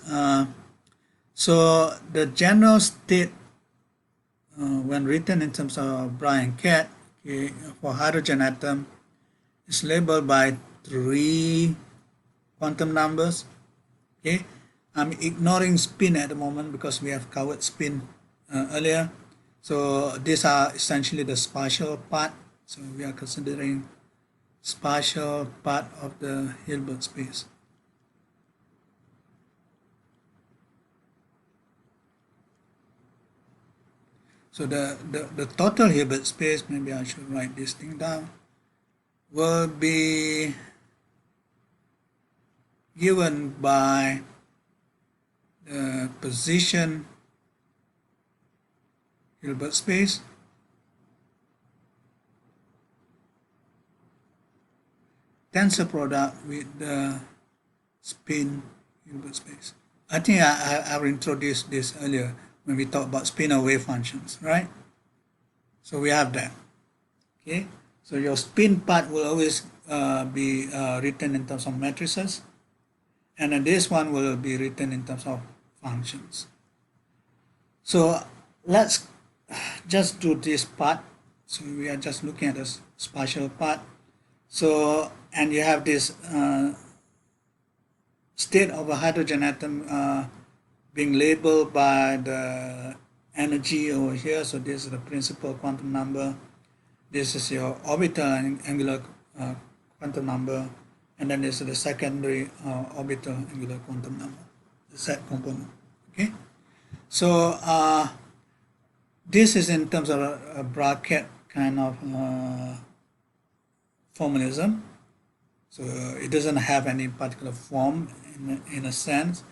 So the general state when written in terms of Bragg and Cat, okay, for hydrogen atom is labeled by 3 quantum numbers. Okay, I'm ignoring spin at the moment because we have covered spin earlier. So these are essentially the spatial part. So we are considering spatial part of the Hilbert space. So the total Hilbert space, maybe I should write this thing down, will be given by the position Hilbert space tensor product with the spin Hilbert space. I think I've introduced this earlier when we talked about spinor wave functions, right? So we have that. Okay, so your spin part will always be written in terms of matrices, and then this one will be written in terms of functions. So let's just do this part. So we are just looking at the spatial part. So, and you have this state of a hydrogen atom being labeled by the energy over here. So this is the principal quantum number. This is your orbital angular quantum number. And then this is the secondary orbital angular quantum number, the set component. Okay. So this is in terms of a bracket kind of formalism. So it doesn't have any particular form in a sense.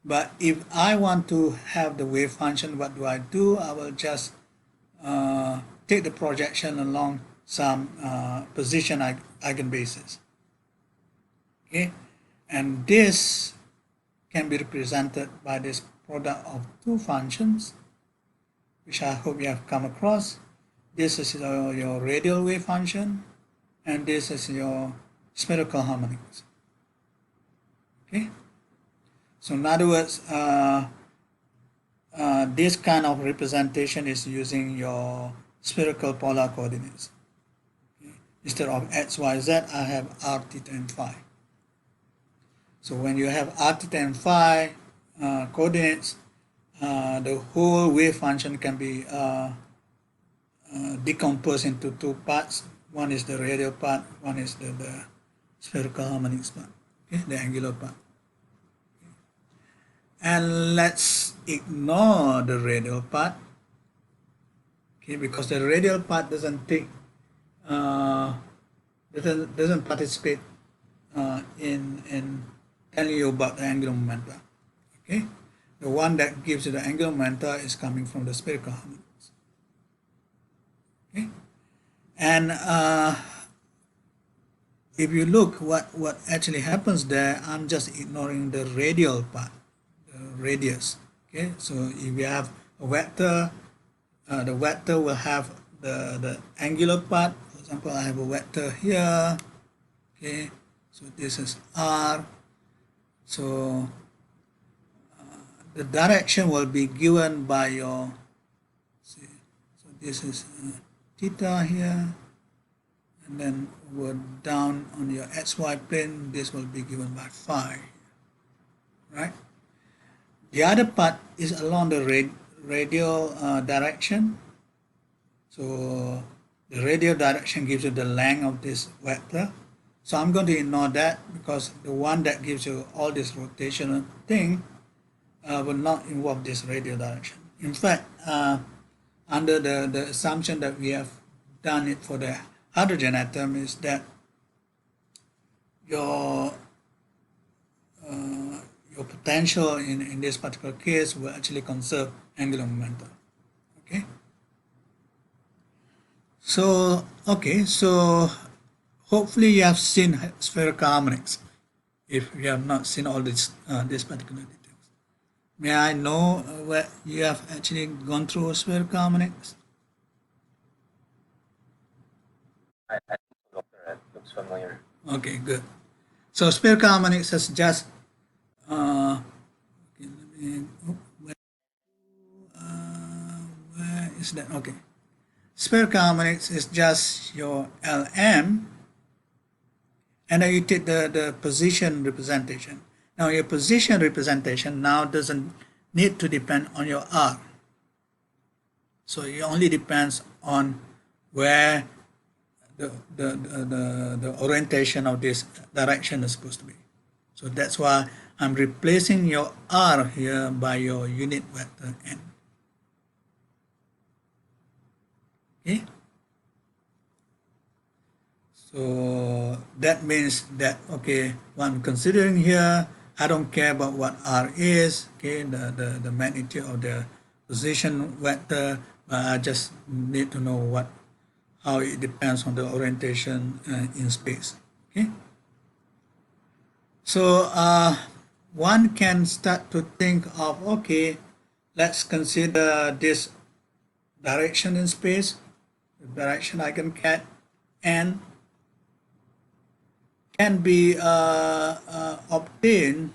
But if I want to have the wave function, what do? I will just take the projection along some position eigenbasis. Okay, and this can be represented by this product of two functions, which I hope you have come across. This is your radial wave function, and this is your spherical harmonics. Okay, so in other words, this kind of representation is using your spherical polar coordinates. Okay? Instead of x, y, z, I have r, theta, and phi. So when you have r, theta, and phi coordinates, the whole wave function can be decomposed into two parts. One is the radial part, one is the spherical harmonics part, okay, the angular part. Okay. And let's ignore the radial part, okay, because the radial part doesn't take, doesn't participate in telling you about the angular momenta. Okay, the one that gives you the angular momenta is coming from the spherical harmonics. Okay, and if you look what actually happens there, I'm just ignoring the radial part, the radius. Okay, so if you have a vector, the vector will have the angular part. For example, I have a vector here. Okay, so this is r. So the direction will be given by your, see, so this is theta here, and then over down on your xy plane, this will be given by phi, right? The other part is along the radial direction. So the radial direction gives you the length of this vector. So I'm going to ignore that because the one that gives you all this rotational thing will not involve this radial direction. In fact, under the assumption that we have done it for the hydrogen atom is that your potential in this particular case will actually conserve angular momentum. Okay. So hopefully you have seen spherical harmonics. If you have not seen all this particular details, may I know where you have actually gone through spherical harmonics? I think so, Doctor. It looks familiar. Okay, good. So spherical harmonics is just okay, let me, where is that? Okay, spherical harmonics is just your Lm, and then you take the position representation. Now your position representation now doesn't need to depend on your r. So it only depends on where the orientation of this direction is supposed to be. So that's why I'm replacing your r here by your unit vector n. Okay. So that means that, okay, what I'm considering here, I don't care about what r is, okay, the magnitude of the position vector, but I just need to know how it depends on the orientation in space. Okay. So one can start to think of, okay, let's consider this direction in space, the direction I can get, and can be obtained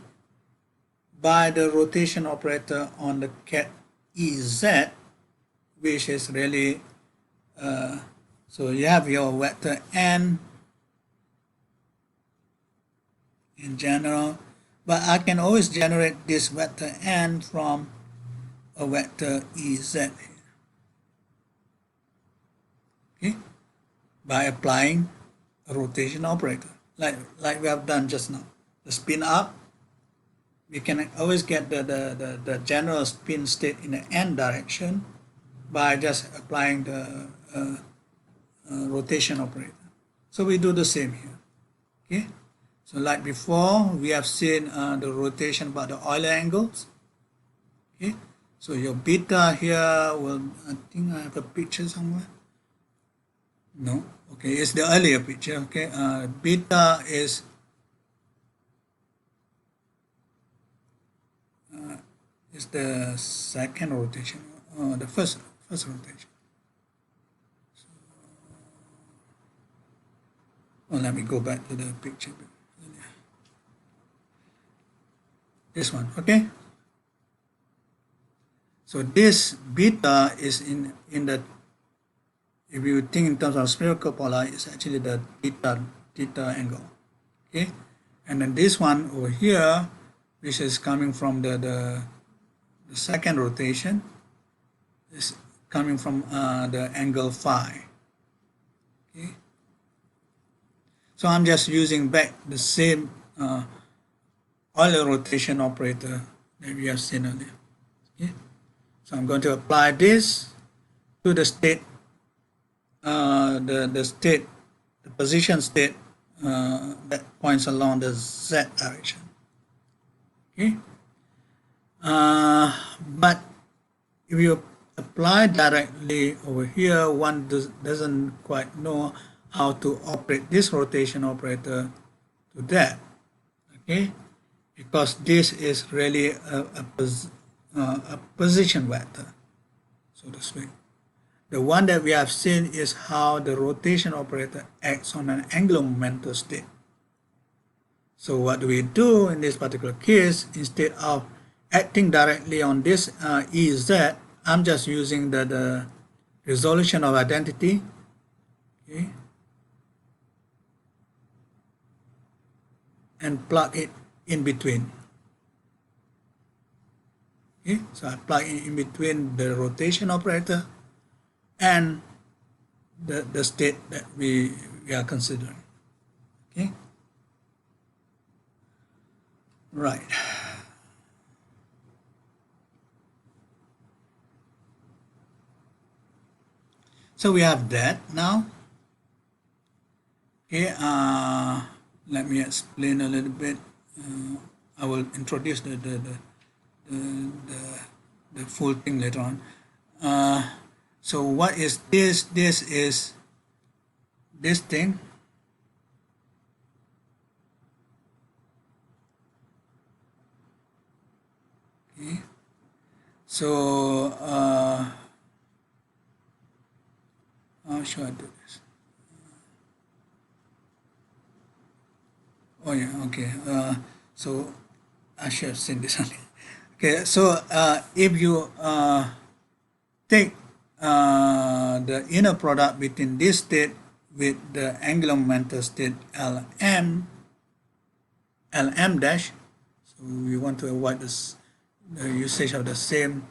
by the rotation operator on the cat Ez, which is really, so you have your vector n in general, but I can always generate this vector n from a vector Ez here. Okay, by applying a rotation operator like we have done just now. The spin up, we can always get the general spin state in the n direction by just applying the rotation operator. So we do the same here. Okay, so like before, we have seen the rotation by the Euler angles. Okay, so your beta here will, I think I have a picture somewhere. No, okay, it's the earlier picture. Okay, beta is the second rotation, the first rotation. Oh, let me go back to the picture. This one, okay. So this beta is in the, if you think in terms of spherical polar, it's actually the theta angle, okay. And then this one over here, which is coming from the second rotation, is coming from the angle phi. Okay. So I'm just using back the same Euler rotation operator that we have seen earlier. Okay. So I'm going to apply this to the state, the position state that points along the z direction. Okay, but if you apply directly over here, one doesn't quite know how to operate this rotation operator to that. Okay, because this is really a position vector, so to speak. The one that we have seen is how the rotation operator acts on an angular momentum state. So what do we do in this particular case? Instead of acting directly on this EZ, I'm just using the resolution of identity. Okay, and plug it in between. Okay, so I plug in between the rotation operator and the state that we are considering. Okay, right. So we have that now. Okay, let me explain a little bit. I will introduce the full thing later on. So what is this? This is this thing. Okay. So how should I do this? Oh yeah, okay. So I should have seen this only. Okay, so if you take the inner product between this state with the angular momentum state Lm dash, so we want to avoid this the usage of the same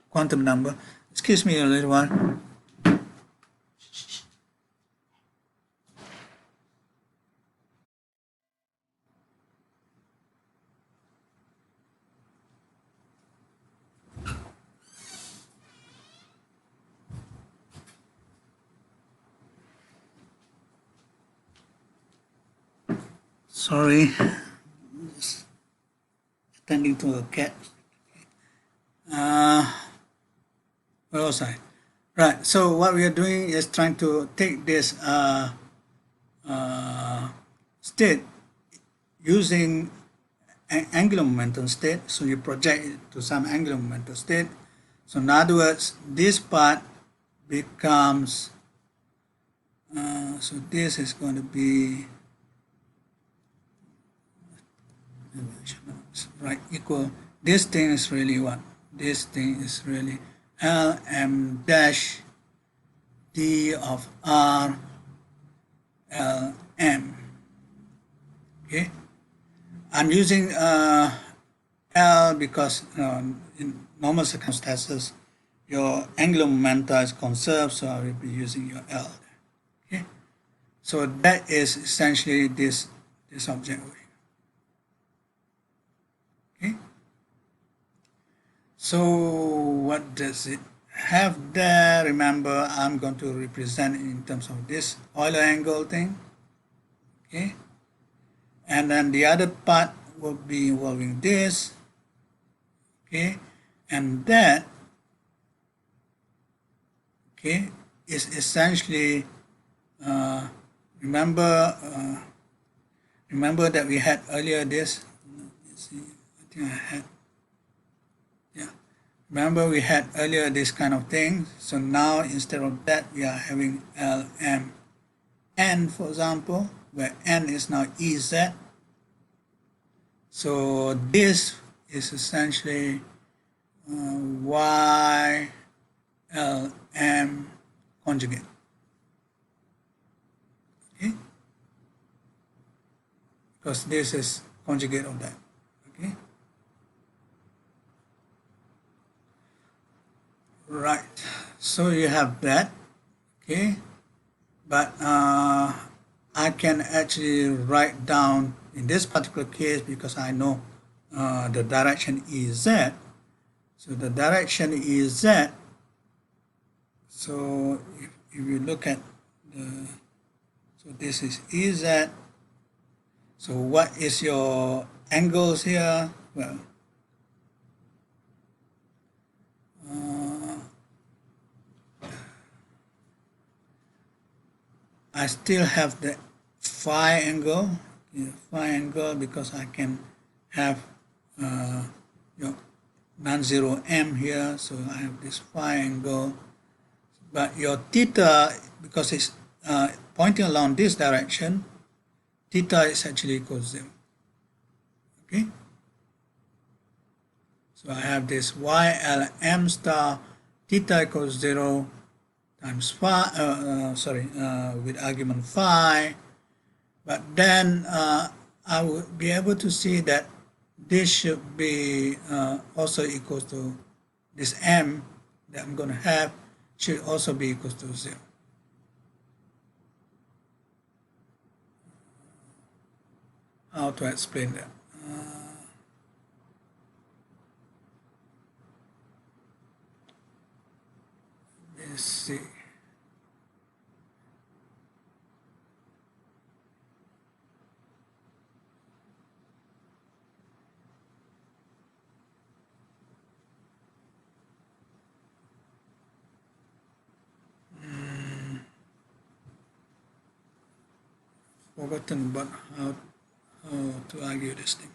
quantum number. Excuse me a little while. Sorry, just attending to a cat. Where was I? Right. So what we are doing is trying to take this state using an angular momentum state. So you project it to some angular momentum state. So in other words, this part becomes so this is going to be right equal. This thing is really what? This thing is really Lm dash d of r Lm. Okay, I'm using L because in normal circumstances your angular momentum is conserved, so I will be using your L. Okay, so that is essentially this object over here. Okay, so what does it have there? Remember, I'm going to represent it in terms of this Euler angle thing. Okay, and then the other part will be involving this. Okay, and that okay is essentially remember that we had earlier this. Let's see, I think I had, yeah, remember we had earlier this kind of thing. So now instead of that we are having Lm n, for example, where n is now Ez. So this is essentially Y Lm conjugate. Okay, because this is conjugate of that. Okay, right, so you have that. Okay, but I can actually write down in this particular case, because I know the direction Ez. So the direction Ez, so if you look at the So this is EZ. So what is your angles here? Well, I still have the phi angle, because I can have your non-zero m here, so I have this phi angle. But your theta, because it's pointing along this direction, theta is actually equals 0. Okay? So I have this YLM star theta equals 0 times phi, with argument phi. But then I will be able to see that this should be also equals to this m that I'm going to have should also be equals to 0. How to explain that? Let's see. Forgotten about how to argue this thing.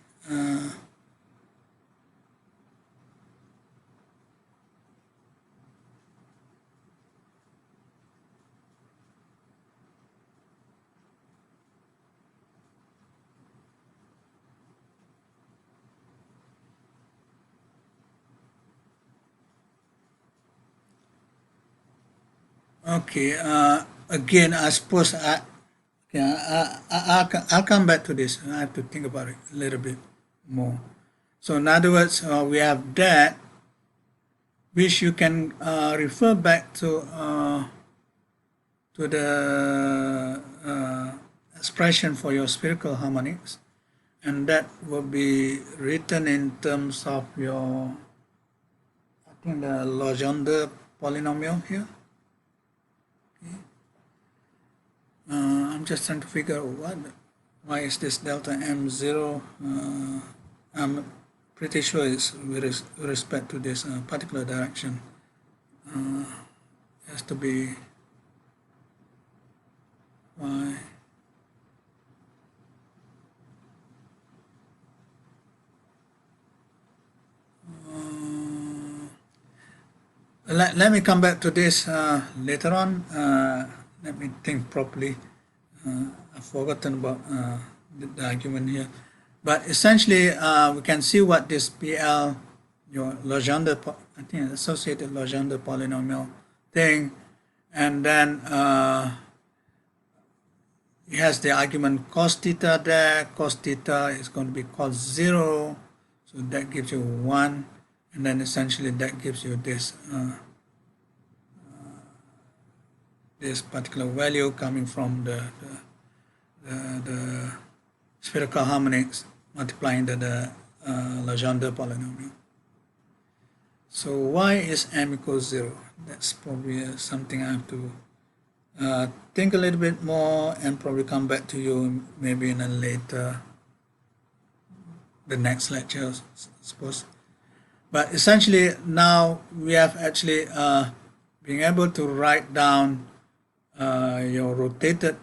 Okay, again, I suppose I'll come back to this. I have to think about it a little bit more. So in other words, we have that, which you can refer back to the expression for your spherical harmonics, and that will be written in terms of your, I think, the Legendre polynomial here. I'm just trying to figure out why is this delta m 0. I'm pretty sure it's with respect to this particular direction. Has to be y. Let me come back to this later on. Let me think properly. I've forgotten about the argument here. But essentially, we can see what this PL, your Legendre, I think associated Legendre polynomial thing, and then it has the argument cos theta there. Cos theta is going to be cos 0, so that gives you 1, and then essentially that gives you this this particular value coming from the spherical harmonics multiplying the Legendre polynomial. So why is m equals 0? That's probably something I have to think a little bit more and probably come back to you maybe in a later, the next lecture, I suppose. But essentially now we have actually being able to write down your rotated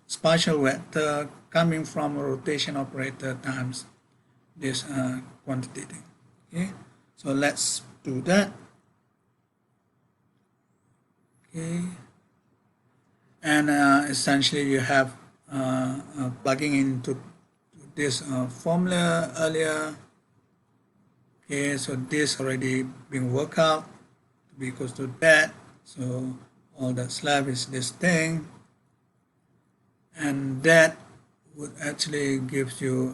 spatial vector coming from a rotation operator times this quantity thing. Okay, so let's do that. Okay, and essentially you have plugging into this formula earlier. Okay, so this already been worked out to be equals to that. So all that's left is this thing, and that would actually give you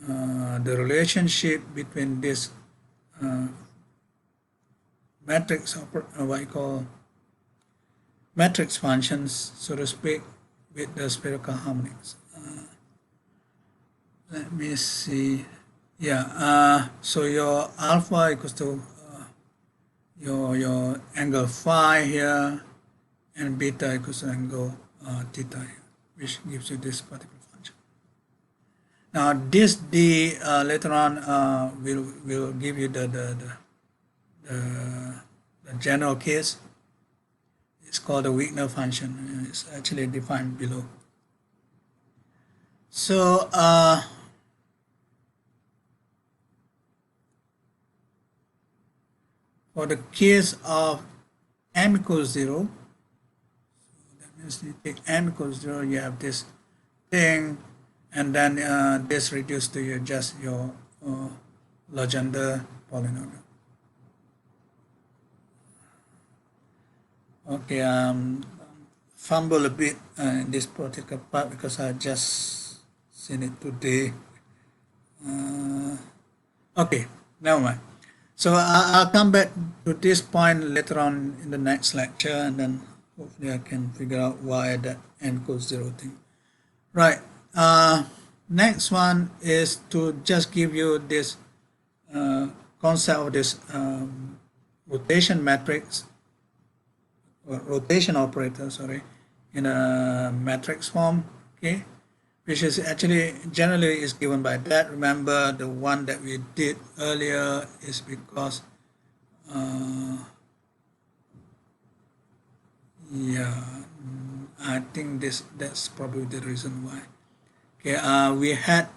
the relationship between this matrix, what you call matrix functions, so to speak, with the spherical harmonics. Let me see. Yeah, so your alpha equals to your angle phi here, and beta equals to angle theta, which gives you this particular function. Now this d later on will give you the general case. It's called the Wigner function. It's actually defined below. So for the case of m equals 0, so that means you take m equals 0, you have this thing, and then this reduced to just your Legendre polynomial. Okay, fumble a bit in this particular part because I just seen it today. Okay, never mind. So I'll come back to this point later on in the next lecture, and then hopefully I can figure out why that n equals 0 thing. Right. Next one is to just give you this concept of this rotation matrix, or rotation operator, sorry, in a matrix form, okay, which is actually generally is given by that. Remember, the one that we did earlier is because yeah, I think that's probably the reason why. Okay, we had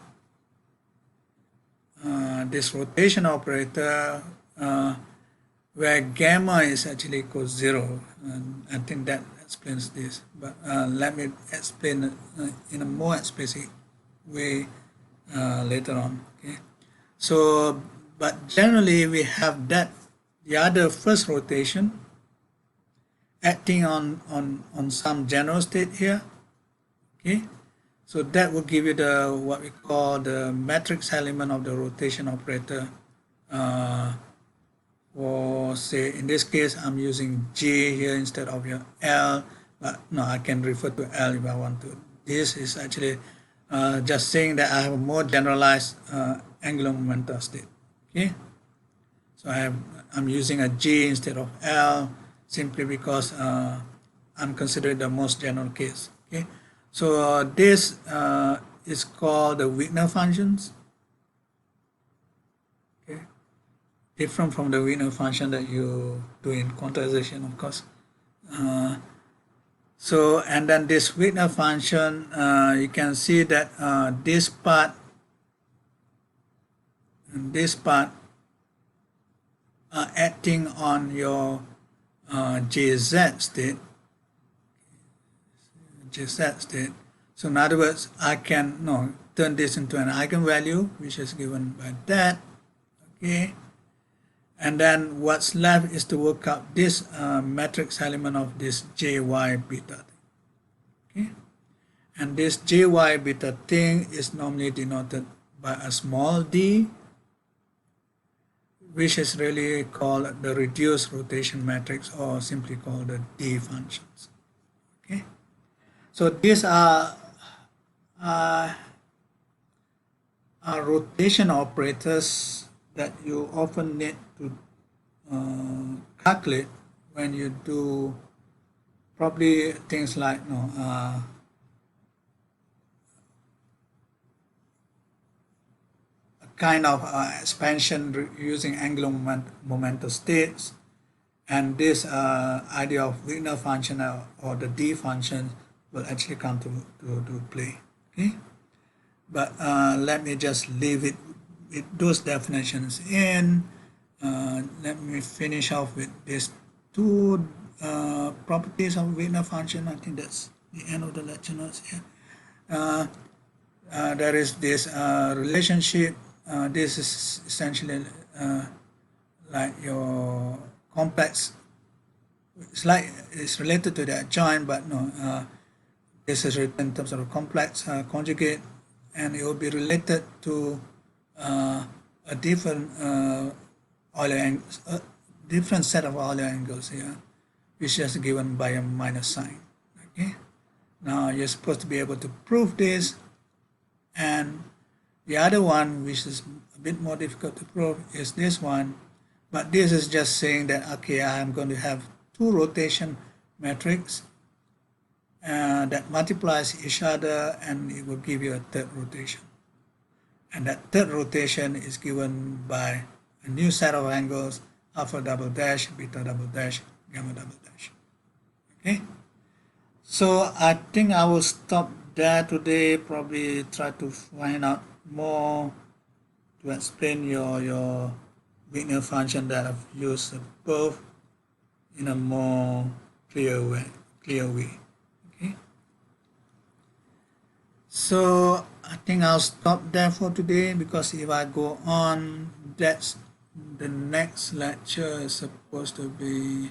this rotation operator where gamma is actually equals 0, and I think that explains this, but let me explain it in a more explicit way later on. Okay, so but generally we have that the other first rotation acting on some general state here. Okay, so that will give you the what we call the matrix element of the rotation operator. Or say in this case I'm using J here instead of your L, but no, I can refer to L if I want to. This is actually just saying that I have a more generalized angular momentum state. Okay, so I'm using a J instead of L simply because I'm considering the most general case. Okay, so this is called the Wigner functions. Okay, different from the Wigner function that you do in quantization, of course. So, and then this Wigner function, you can see that this part and this part are acting on your JZ state. So in other words, I can turn this into an eigenvalue, which is given by that. Okay, and then what's left is to work out this matrix element of this JY beta. Okay, and this JY beta thing is normally denoted by a small d, which is really called the reduced rotation matrix, or simply called the D functions. Okay, so these are rotation operators that you often need to calculate when you do probably things like kind of expansion using angular momentum states, and this idea of Wigner function or the D function will actually come to play. Okay, but let me just leave it with those definitions in. Let me finish off with these two properties of Wigner function. I think that's the end of the lecture notes here. There is this relationship. This is essentially like your complex. It's related to the adjoint, but no. This is written in terms of a complex conjugate, and it will be related to a different Euler angles, a different set of Euler angles here, which is given by a minus sign. Okay, now you're supposed to be able to prove this, and the other one, which is a bit more difficult to prove, is this one, but this is just saying that okay, I am going to have two rotation matrix that multiplies each other, and it will give you a third rotation. And that third rotation is given by a new set of angles, alpha double dash, beta double dash, gamma double dash. Okay, so I think I will stop there today. Probably try to find out more to explain your Wigner function that I've used above in a more clear way. Okay. So I think I'll stop there for today, because if I go on, that's the next lecture is supposed to be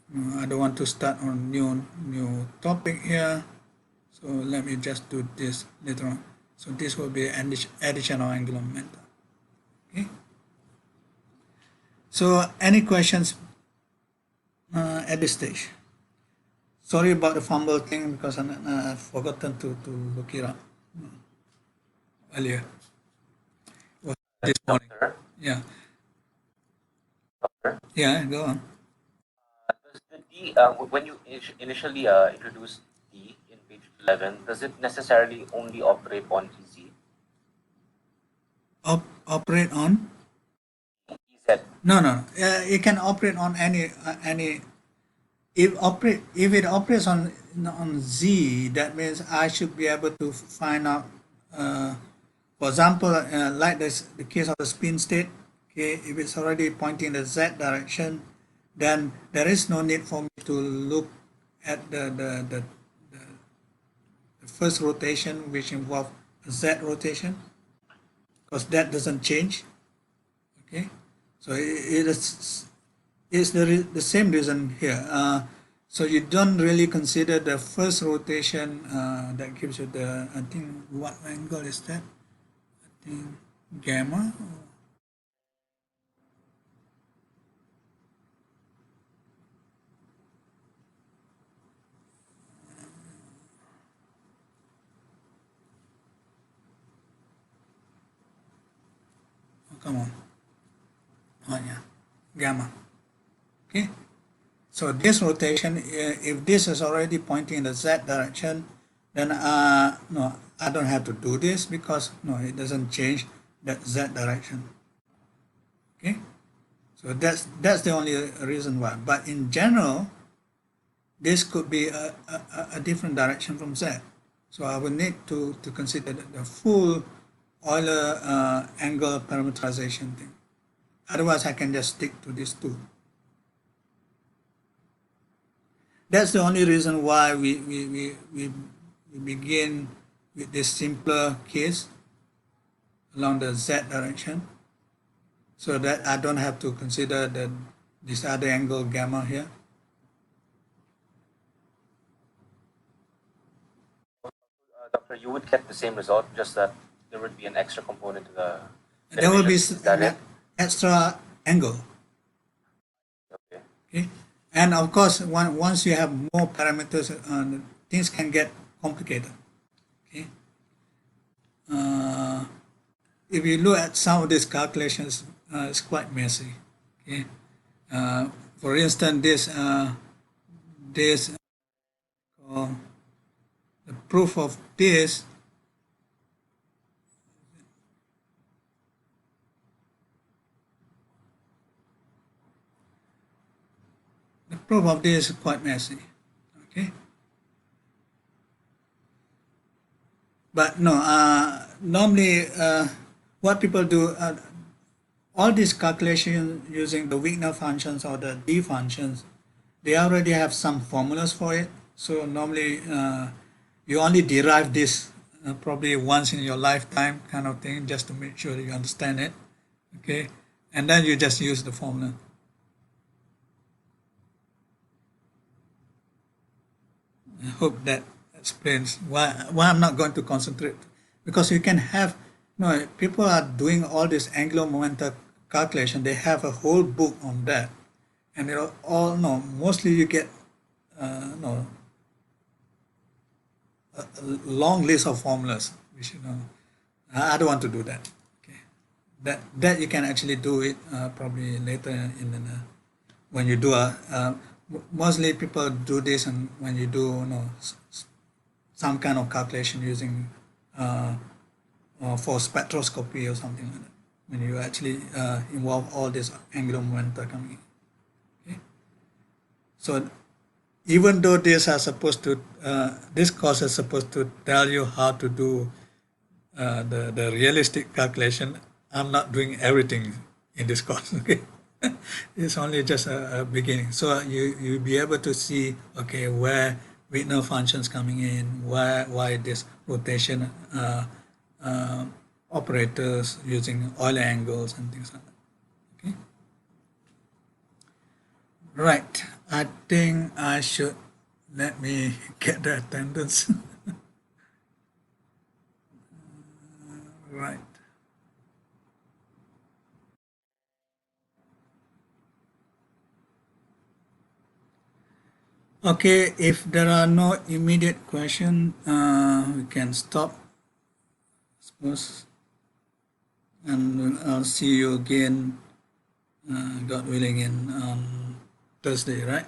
I don't want to start on new topic here, so let me just do this later on. So this will be additional angular momentum. Okay. So any questions at this stage? Sorry about the fumble thing, because I've forgotten to look it up earlier. Well, this morning. Doctor, Yeah. doctor, Yeah, go on. does the D, when you initially introduced D in page 11, does it necessarily only operate on EZ? Operate on? EZ. No. It can operate on any. If it operates on Z, that means I should be able to find out. For example, like the case of the spin state. Okay, if it's already pointing the Z direction, then there is no need for me to look at the first rotation, which involves Z rotation, because that doesn't change. Okay, so it is the same reason here. So you don't really consider the first rotation that gives you the, I think, what angle is that? I think gamma. Oh, come on. Oh yeah, gamma. Okay. So this rotation, if this is already pointing in the Z direction, then no, I don't have to do this, because no, it doesn't change that Z direction. Okay, so that's the only reason why. But in general, this could be a different direction from Z. So I will need to consider the full Euler angle parameterization thing. Otherwise, I can just stick to these two. That's the only reason why we begin with this simpler case along the Z direction, so that I don't have to consider this other angle gamma here. Doctor, you would get the same result, just that there would be an extra component to the There will be derivation. Is that an it? extra angle. Okay. Okay, and of course, once you have more parameters, things can get complicated. Okay, if you look at some of these calculations, it's quite messy. Okay, for instance, this the proof of this. The proof of this is quite messy. Okay, but no, normally what people do, all these calculations using the Wigner functions or the D functions, they already have some formulas for it. So normally you only derive this probably once in your lifetime, kind of thing, just to make sure that you understand it. Okay, and then you just use the formula. I hope that explains why I'm not going to concentrate, because you can have, people are doing all this angular momentum calculation. They have a whole book on that, and they're all no. Mostly you get no a long list of formulas. Which I don't want to do that. Okay, that you can actually do it probably later in the when you do mostly people do this, and when you do some kind of calculation using for spectroscopy or something like that, when you actually involve all this angular momenta coming in. Okay? So even though this course is supposed to tell you how to do the realistic calculation, I'm not doing everything in this course. Okay, it's only just a beginning. So you'll be able to see, okay, where Wigner functions coming in, why this rotation operators using Euler angles and things like that. Okay, right. I think I should let me get the attendance. Right. Okay, if there are no immediate questions, we can stop, suppose, and I'll see you again, God willing, on Thursday, right?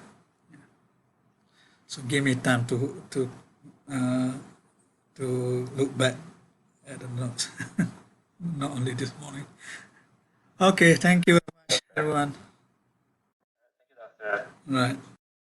So give me time uh, to look back at the notes, not only this morning. Okay, thank you very much, everyone. Thank you, Doctor. Right.